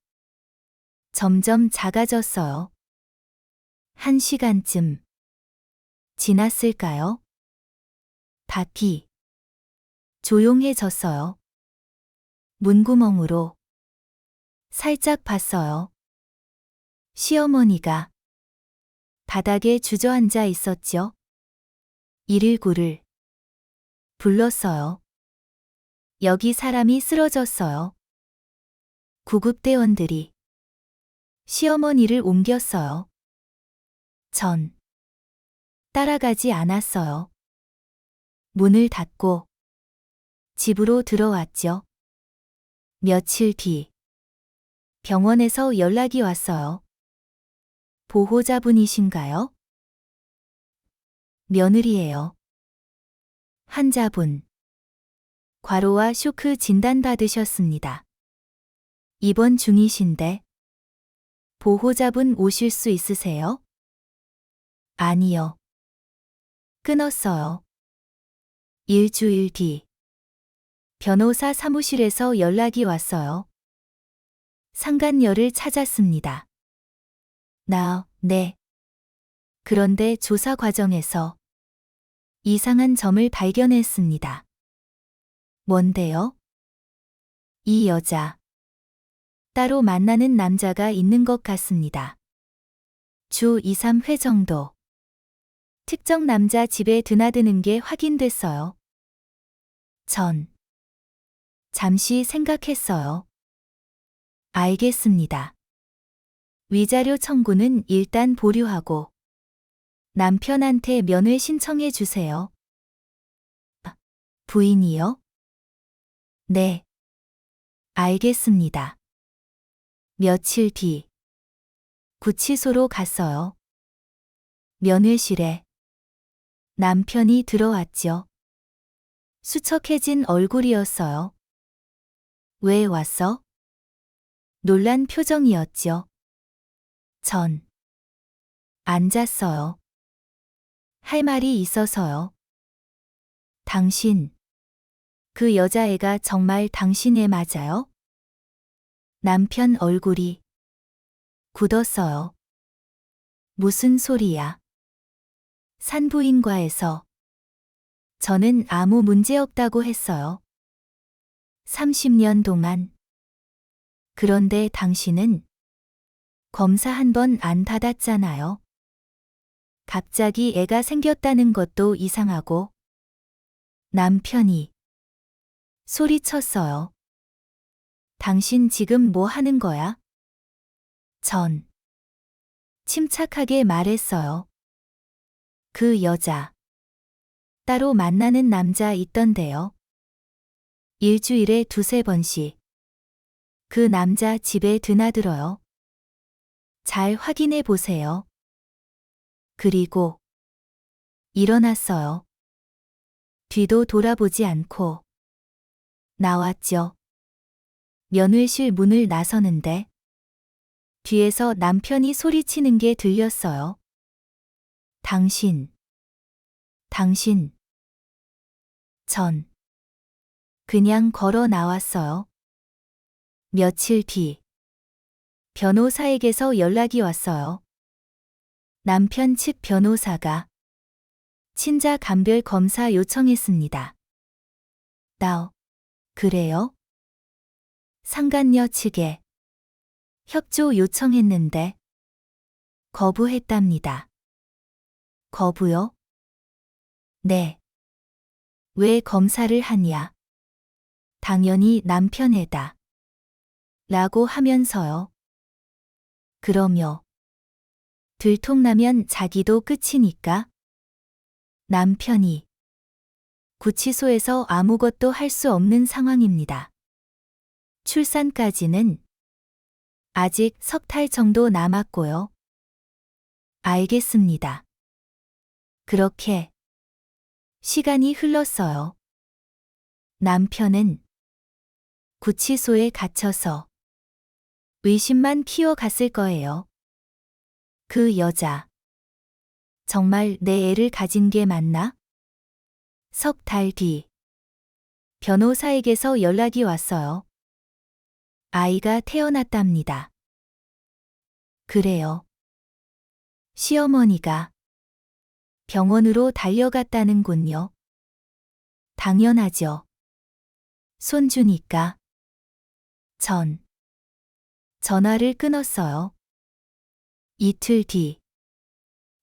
점점 작아졌어요. 1시간쯤 지났을까요? 밖이 조용해졌어요. 문구멍으로 살짝 봤어요. 시어머니가 바닥에 주저앉아 있었죠. 119를 불렀어요. 여기 사람이 쓰러졌어요. 구급대원들이 시어머니를 옮겼어요. 전 따라가지 않았어요. 문을 닫고 집으로 들어왔죠. 며칠 뒤 병원에서 연락이 왔어요. 보호자분이신가요? 며느리예요. 환자분. 과로와 쇼크 진단받으셨습니다. 입원 중이신데 보호자분 오실 수 있으세요? 아니요. 끊었어요. 일주일 뒤 변호사 사무실에서 연락이 왔어요. 상간녀를 찾았습니다. 네. 그런데 조사 과정에서 이상한 점을 발견했습니다. 뭔데요? 이 여자 따로 만나는 남자가 있는 것 같습니다. 주 2, 3회 정도. 특정 남자 집에 드나드는 게 확인됐어요. 전 잠시 생각했어요. 알겠습니다. 위자료 청구는 일단 보류하고 남편한테 면회 신청해 주세요. 부인이요? 네. 알겠습니다. 며칠 뒤 구치소로 갔어요. 면회실에 남편이 들어왔죠. 수척해진 얼굴이었어요. 왜 왔어? 놀란 표정이었죠. 전 앉았어요. 할 말이 있어서요. 당신, 그 여자애가 정말 당신 애 맞아요? 남편 얼굴이 굳었어요. 무슨 소리야? 산부인과에서 저는 아무 문제 없다고 했어요. 30년 동안. 그런데 당신은 검사 한 번 안 받았잖아요. 갑자기 애가 생겼다는 것도 이상하고. 남편이 소리쳤어요. 당신 지금 뭐 하는 거야? 전 침착하게 말했어요. 그 여자 따로 만나는 남자 있던데요. 일주일에 2~3번씩. 그 남자 집에 드나들어요. 잘 확인해 보세요. 그리고 일어났어요. 뒤도 돌아보지 않고 나왔죠. 면회실 문을 나서는데 뒤에서 남편이 소리치는 게 들렸어요. 당신. 전 그냥 걸어 나왔어요. 며칠 뒤 변호사에게서 연락이 왔어요. 남편 측 변호사가 친자 감별 검사 요청했습니다. 그래요? 상간녀 측에 협조 요청했는데 거부했답니다. 거부요? 네. 왜 검사를 하냐? 당연히 남편 애다. 라고 하면서요. 그러며 들통나면 자기도 끝이니까. 남편이 구치소에서 아무것도 할 수 없는 상황입니다. 출산까지는 아직 3달 정도 남았고요. 알겠습니다. 그렇게 시간이 흘렀어요. 남편은 구치소에 갇혀서 의심만 키워갔을 거예요. 그 여자 정말 내 애를 가진 게 맞나? 3달 뒤 변호사에게서 연락이 왔어요. 아이가 태어났답니다. 그래요. 시어머니가 병원으로 달려갔다는군요. 당연하죠. 손주니까. 전 전화를 끊었어요. 이틀 뒤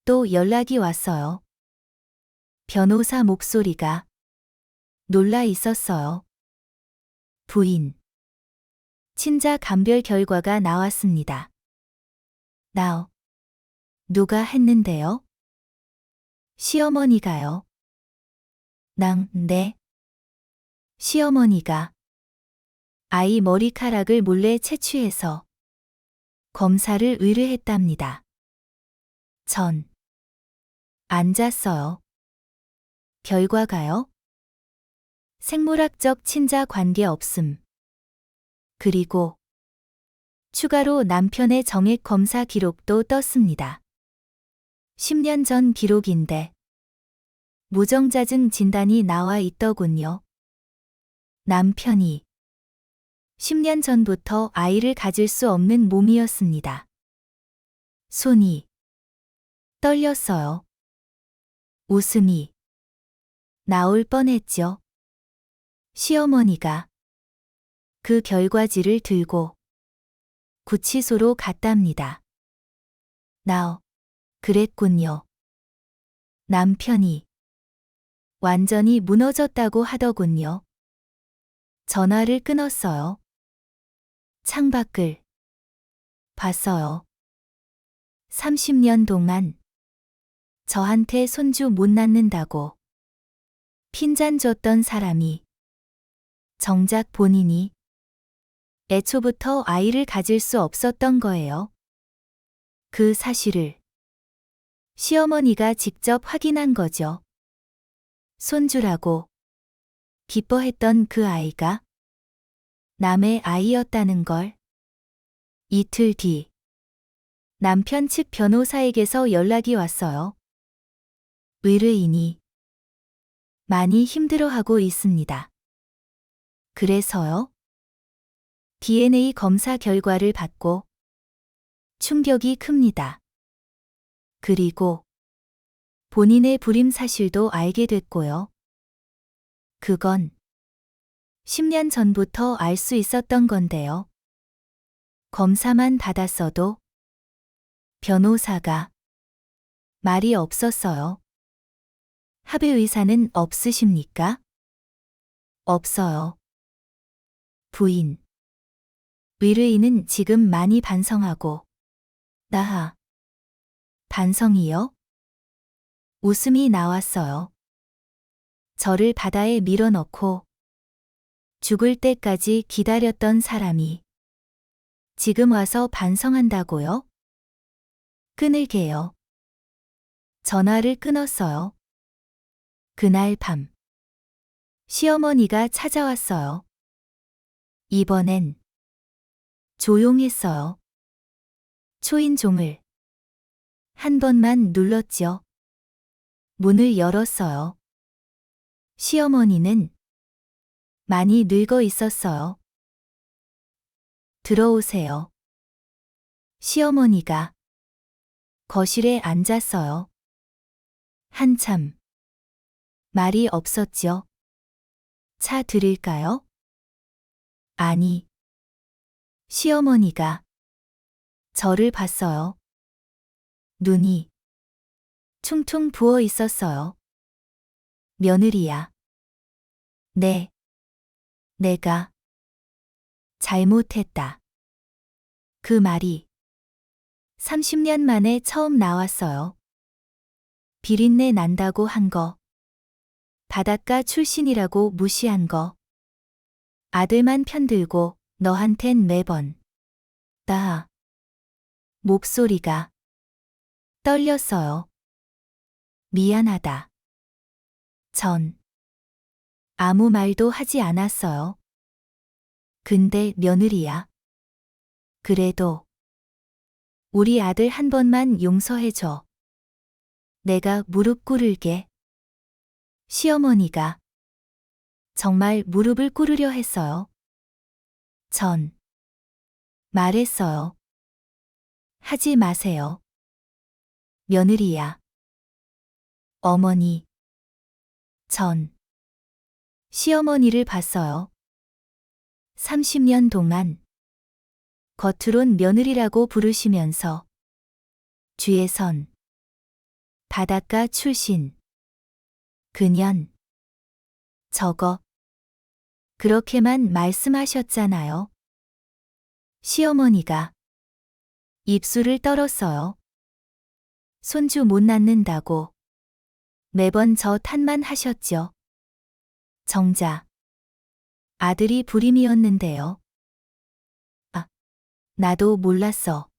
또 연락이 왔어요. 변호사 목소리가 놀라 있었어요. 부인. 친자 감별 결과가 나왔습니다. 누가 했는데요? 시어머니가요. 네. 시어머니가 아이 머리카락을 몰래 채취해서 검사를 의뢰했답니다. 전 앉았어요. 결과가요? 생물학적 친자 관계 없음. 그리고 추가로 남편의 정액 검사 기록도 떴습니다. 10년 전 기록인데 무정자증 진단이 나와 있더군요. 남편이 10년 전부터 아이를 가질 수 없는 몸이었습니다. 손이 떨렸어요. 웃음이 나올 뻔했죠. 시어머니가 그 결과지를 들고 구치소로 갔답니다. 그랬군요. 남편이 완전히 무너졌다고 하더군요. 전화를 끊었어요. 창밖을 봤어요. 30년 동안 저한테 손주 못 낳는다고 핀잔 줬던 사람이 정작 본인이 애초부터 아이를 가질 수 없었던 거예요. 그 사실을 시어머니가 직접 확인한 거죠. 손주라고 기뻐했던 그 아이가 남의 아이였다는 걸. 이틀 뒤 남편 측 변호사에게서 연락이 왔어요. 의뢰인이 많이 힘들어하고 있습니다. 그래서요? DNA 검사 결과를 받고 충격이 큽니다. 그리고 본인의 불임 사실도 알게 됐고요. 그건 10년 전부터 알 수 있었던 건데요. 검사만 받았어도 변호사가 말이 없었어요. 합의 의사는 없으십니까? 없어요. 부인. 의뢰인은 지금 많이 반성하고. 나하. 반성이요? 웃음이 나왔어요. 저를 바다에 밀어넣고 죽을 때까지 기다렸던 사람이 지금 와서 반성한다고요? 끊을게요. 전화를 끊었어요. 그날 밤 시어머니가 찾아왔어요. 이번엔 조용했어요. 초인종을 한 번만 눌렀죠. 문을 열었어요. 시어머니는 많이 늙어 있었어요. 들어오세요. 시어머니가 거실에 앉았어요. 한참 말이 없었죠. 차 드릴까요? 아니. 시어머니가 저를 봤어요. 눈이 퉁퉁 부어 있었어요. 며느리야. 네. 내가 잘못했다. 그 말이 30년 만에 처음 나왔어요. 비린내 난다고 한 거. 바닷가 출신이라고 무시한 거. 아들만 편들고 너한텐 매번. 나. 목소리가 떨렸어요. 미안하다. 전 아무 말도 하지 않았어요. 근데 며느리야. 그래도 우리 아들 한 번만 용서해줘. 내가 무릎 꿇을게. 시어머니가 정말 무릎을 꿇으려 했어요. 전 말했어요. 하지 마세요. 며느리야. 어머니. 전 시어머니를 봤어요. 30년 동안 겉으론 며느리라고 부르시면서 뒤에선 바닷가 출신. 그년 저거 그렇게만 말씀하셨잖아요. 시어머니가 입술을 떨었어요. 손주 못 낳는다고 매번 저 탓만 하셨죠. 정작 아들이 불임이었는데요. 아, 나도 몰랐어.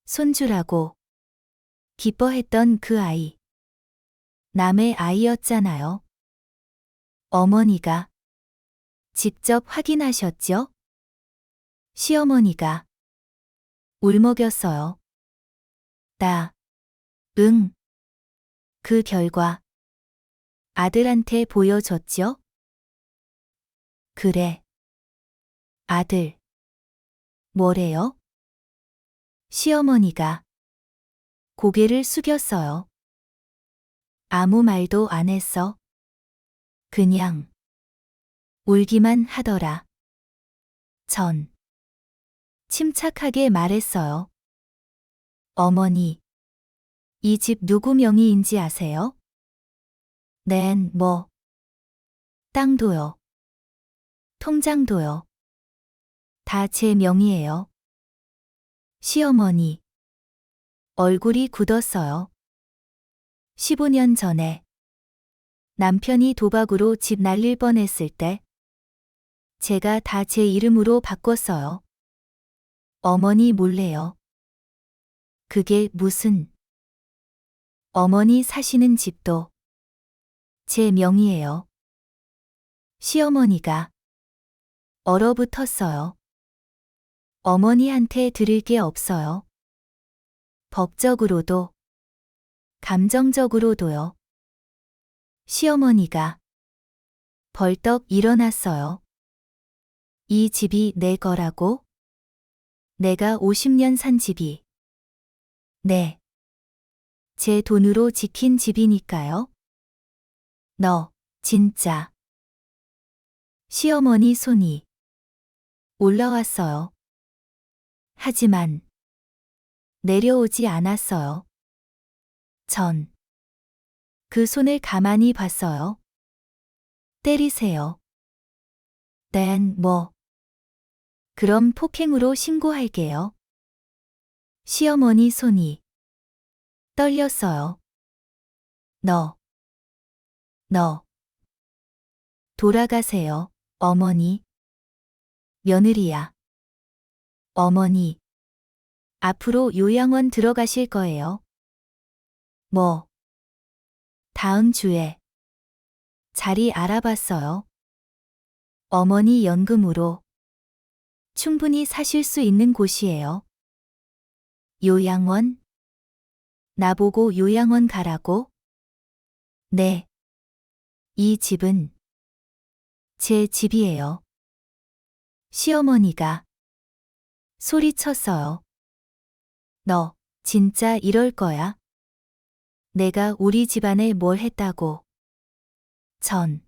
손주라고 기뻐했던 그 아이. 남의 아이였잖아요. 어머니가 직접 확인하셨죠? 시어머니가 울먹였어요. 응. 그 결과 아들한테 보여줬죠? 그래. 아들. 뭐래요? 시어머니가 고개를 숙였어요. 아무 말도 안 했어. 그냥 울기만 하더라. 전 침착하게 말했어요. 어머니, 이 집 누구 명의인지 아세요? 넨 뭐? 땅도요. 통장도요. 다 제 명의예요. 시어머니. 얼굴이 굳었어요. 15년 전에 남편이 도박으로 집 날릴 뻔했을 때 제가 다 제 이름으로 바꿨어요. 어머니 몰래요. 그게 무슨... 어머니 사시는 집도 제 명의예요. 시어머니가 얼어붙었어요. 어머니한테 들을 게 없어요. 법적으로도, 감정적으로도요. 시어머니가 벌떡 일어났어요. 이 집이 내 거라고? 내가 50년 산 집이. 네. 제 돈으로 지킨 집이니까요. 너, 진짜. 시어머니 손이 올라왔어요. 하지만 내려오지 않았어요. 전 그 손을 가만히 봤어요. 때리세요. 네, 뭐. 그럼 폭행으로 신고할게요. 시어머니 손이 떨렸어요. 너. 돌아가세요, 어머니. 며느리야. 어머니. 앞으로 요양원 들어가실 거예요. 뭐. 다음 주에. 자리 알아봤어요. 어머니 연금으로 충분히 사실 수 있는 곳이에요. 요양원? 나보고 요양원 가라고? 네. 이 집은 제 집이에요. 시어머니가 소리쳤어요. 너 진짜 이럴 거야? 내가 우리 집안에 뭘 했다고? 전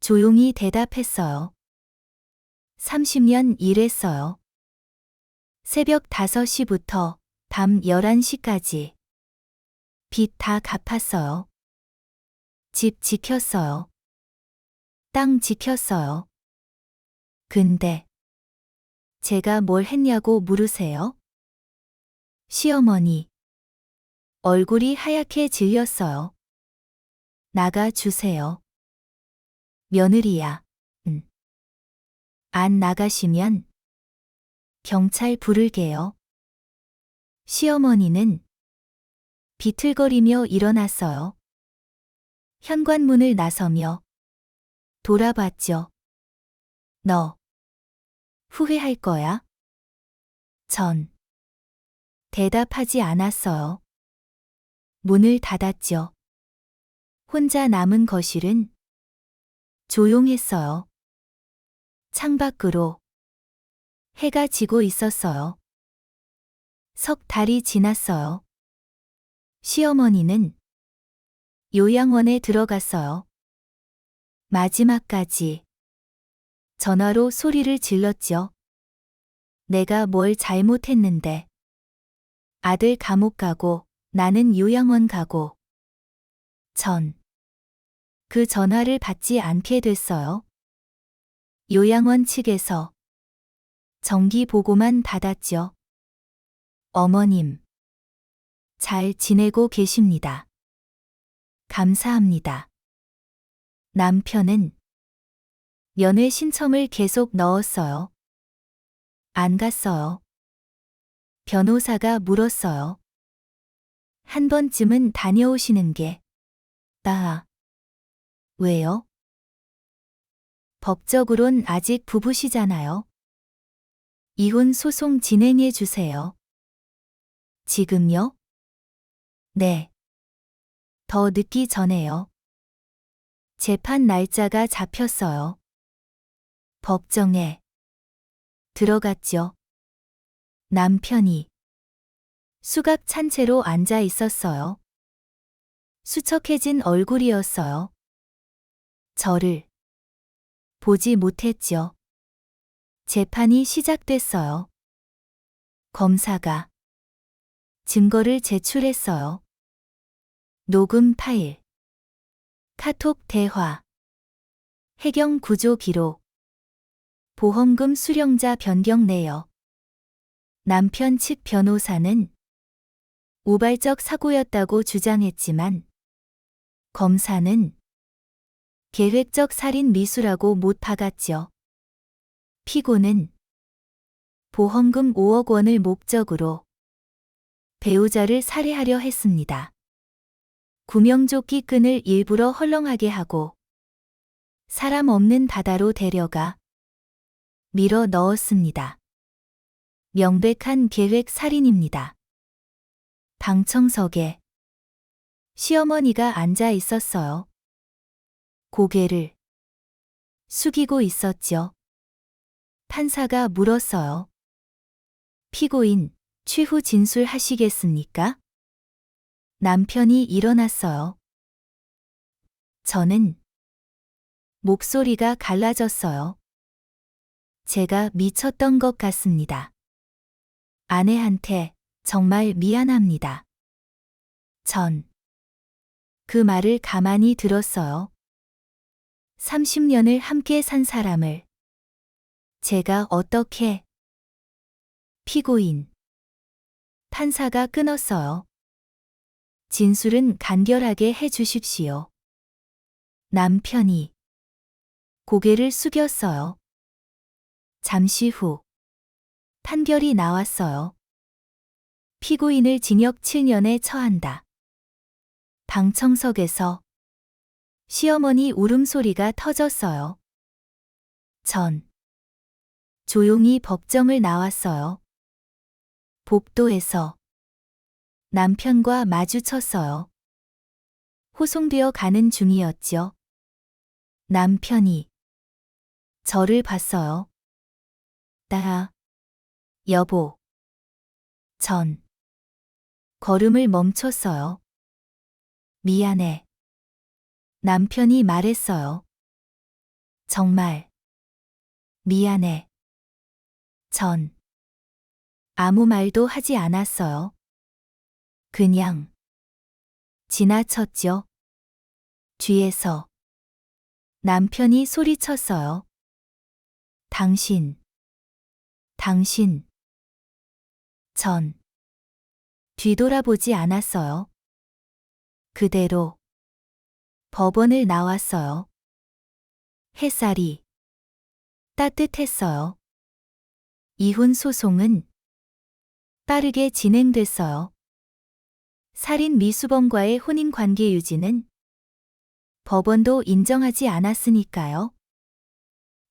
조용히 대답했어요. 30년 일했어요. 새벽 5시부터 밤 11시까지. 빚 다 갚았어요. 집 지켰어요. 땅 지켰어요. 근데 제가 뭘 했냐고 물으세요? 시어머니. 얼굴이 하얗게 질렸어요. 나가 주세요. 며느리야. 안 나가시면 경찰 부를게요. 시어머니는 비틀거리며 일어났어요. 현관문을 나서며 돌아봤죠. 너 후회할 거야? 전 대답하지 않았어요. 문을 닫았죠. 혼자 남은 거실은 조용했어요. 창밖으로 해가 지고 있었어요. 석 달이 지났어요. 시어머니는 요양원에 들어갔어요. 마지막까지 전화로 소리를 질렀죠. 내가 뭘 잘못했는데. 아들 감옥 가고 나는 요양원 가고. 전 그 전화를 받지 않게 됐어요. 요양원 측에서 정기 보고만 받았죠. 어머님, 잘 지내고 계십니다. 감사합니다. 남편은 면회 신청을 계속 넣었어요. 안 갔어요. 변호사가 물었어요. 한 번쯤은 다녀오시는 게. 왜요? 법적으론 아직 부부시잖아요. 이혼 소송 진행해 주세요. 지금요? 네. 더 늦기 전에요. 재판 날짜가 잡혔어요. 법정에 들어갔죠. 남편이 수갑 찬 채로 앉아 있었어요. 수척해진 얼굴이었어요. 저를 보지 못했죠. 재판이 시작됐어요. 검사가 증거를 제출했어요. 녹음 파일, 카톡 대화, 해경 구조 기록, 보험금 수령자 변경 내역. 남편 측 변호사는 우발적 사고였다고 주장했지만 검사는 계획적 살인 미수라고 못 박았죠. 피고는 보험금 5억 원을 목적으로 배우자를 살해하려 했습니다. 구명조끼 끈을 일부러 헐렁하게 하고 사람 없는 바다로 데려가 밀어 넣었습니다. 명백한 계획 살인입니다. 방청석에 시어머니가 앉아 있었어요. 고개를 숙이고 있었죠. 판사가 물었어요. 피고인, 취후 진술하시겠습니까? 남편이 일어났어요. 저는 목소리가 갈라졌어요. 제가 미쳤던 것 같습니다. 아내한테 정말 미안합니다. 전 그 말을 가만히 들었어요. 30년을 함께 산 사람을 제가 어떻게... 피고인. 판사가 끊었어요. 진술은 간결하게 해 주십시오. 남편이 고개를 숙였어요. 잠시 후 판결이 나왔어요. 피고인을 징역 7년에 처한다. 방청석에서 시어머니 울음소리가 터졌어요. 전 조용히 법정을 나왔어요. 복도에서 남편과 마주쳤어요. 호송되어 가는 중이었죠. 남편이 저를 봤어요. 따아, 여보. 전 걸음을 멈췄어요. 미안해. 남편이 말했어요. 정말 미안해. 전 아무 말도 하지 않았어요. 그냥 지나쳤죠. 뒤에서 남편이 소리쳤어요. 당신. 전 뒤돌아보지 않았어요. 그대로 법원을 나왔어요. 햇살이 따뜻했어요. 이혼 소송은 빠르게 진행됐어요. 살인 미수범과의 혼인 관계 유지는 법원도 인정하지 않았으니까요.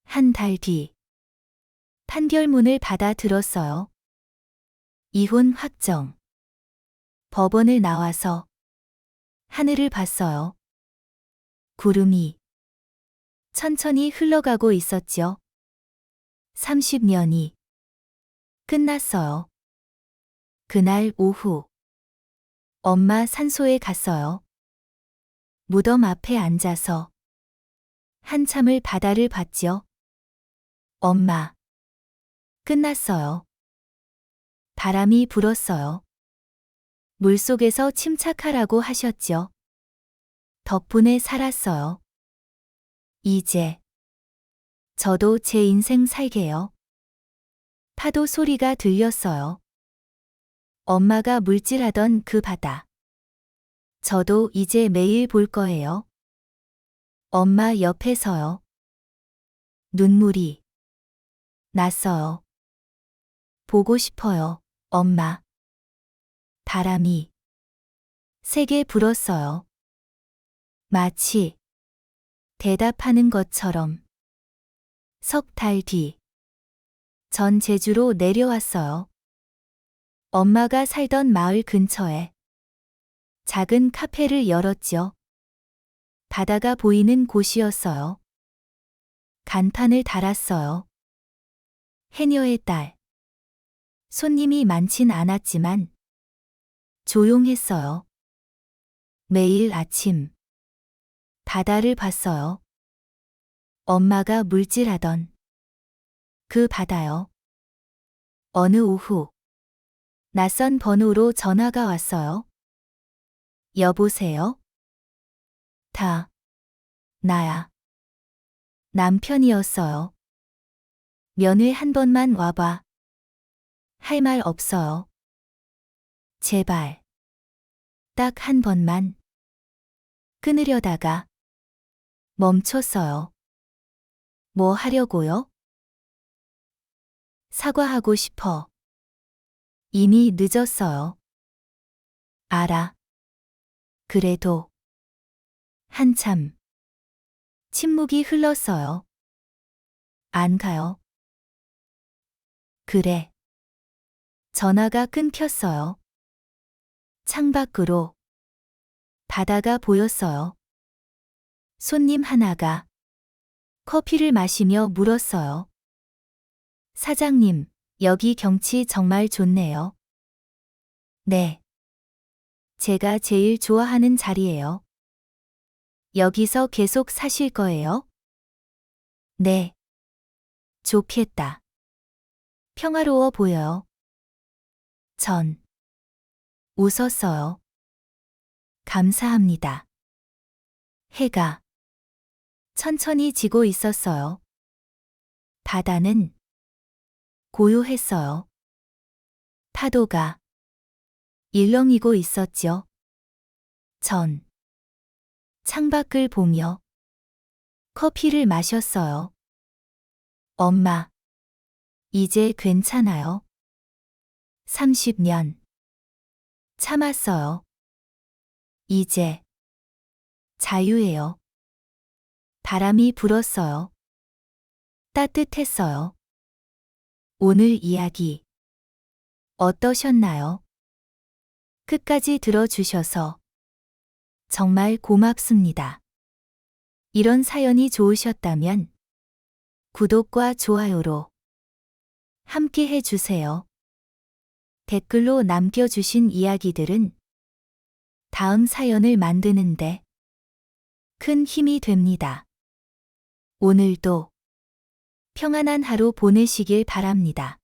한 달 뒤 판결문을 받아 들었어요. 이혼 확정. 법원을 나와서 하늘을 봤어요. 구름이 천천히 흘러가고 있었죠. 30년이 끝났어요. 그날 오후 엄마 산소에 갔어요. 무덤 앞에 앉아서 한참을 바다를 봤죠. 엄마. 끝났어요. 바람이 불었어요. 물속에서 침착하라고 하셨죠. 덕분에 살았어요. 이제 저도 제 인생 살게요. 파도 소리가 들렸어요. 엄마가 물질하던 그 바다. 저도 이제 매일 볼 거예요. 엄마 옆에서요. 눈물이 났어요. 보고 싶어요, 엄마. 바람이 세게 불었어요. 마치 대답하는 것처럼. 석 달 뒤. 전 제주로 내려왔어요. 엄마가 살던 마을 근처에 작은 카페를 열었죠. 바다가 보이는 곳이었어요. 간판을 달았어요. 해녀의 딸. 손님이 많진 않았지만 조용했어요. 매일 아침 바다를 봤어요. 엄마가 물질하던 그 바다요. 어느 오후 낯선 번호로 전화가 왔어요. 여보세요? 나야. 남편이었어요. 면회 한 번만 와봐. 할 말 없어요. 제발. 딱 한 번만. 끊으려다가 멈췄어요. 뭐 하려고요? 사과하고 싶어. 이미 늦었어요. 알아. 그래도. 한참. 침묵이 흘렀어요. 안 가요. 그래. 전화가 끊겼어요. 창밖으로 바다가 보였어요. 손님 하나가 커피를 마시며 물었어요. 사장님, 여기 경치 정말 좋네요. 네. 제가 제일 좋아하는 자리예요. 여기서 계속 사실 거예요? 네. 좋겠다. 평화로워 보여요. 전 웃었어요. 감사합니다. 해가 천천히 지고 있었어요. 바다는 고요했어요. 파도가 일렁이고 있었죠. 전 창밖을 보며 커피를 마셨어요. 엄마, 이제 괜찮아요. 30년 참았어요. 이제 자유예요. 바람이 불었어요. 따뜻했어요. 오늘 이야기 어떠셨나요? 끝까지 들어주셔서 정말 고맙습니다. 이런 사연이 좋으셨다면 구독과 좋아요로 함께 해주세요. 댓글로 남겨주신 이야기들은 다음 사연을 만드는데 큰 힘이 됩니다. 오늘도 평안한 하루 보내시길 바랍니다.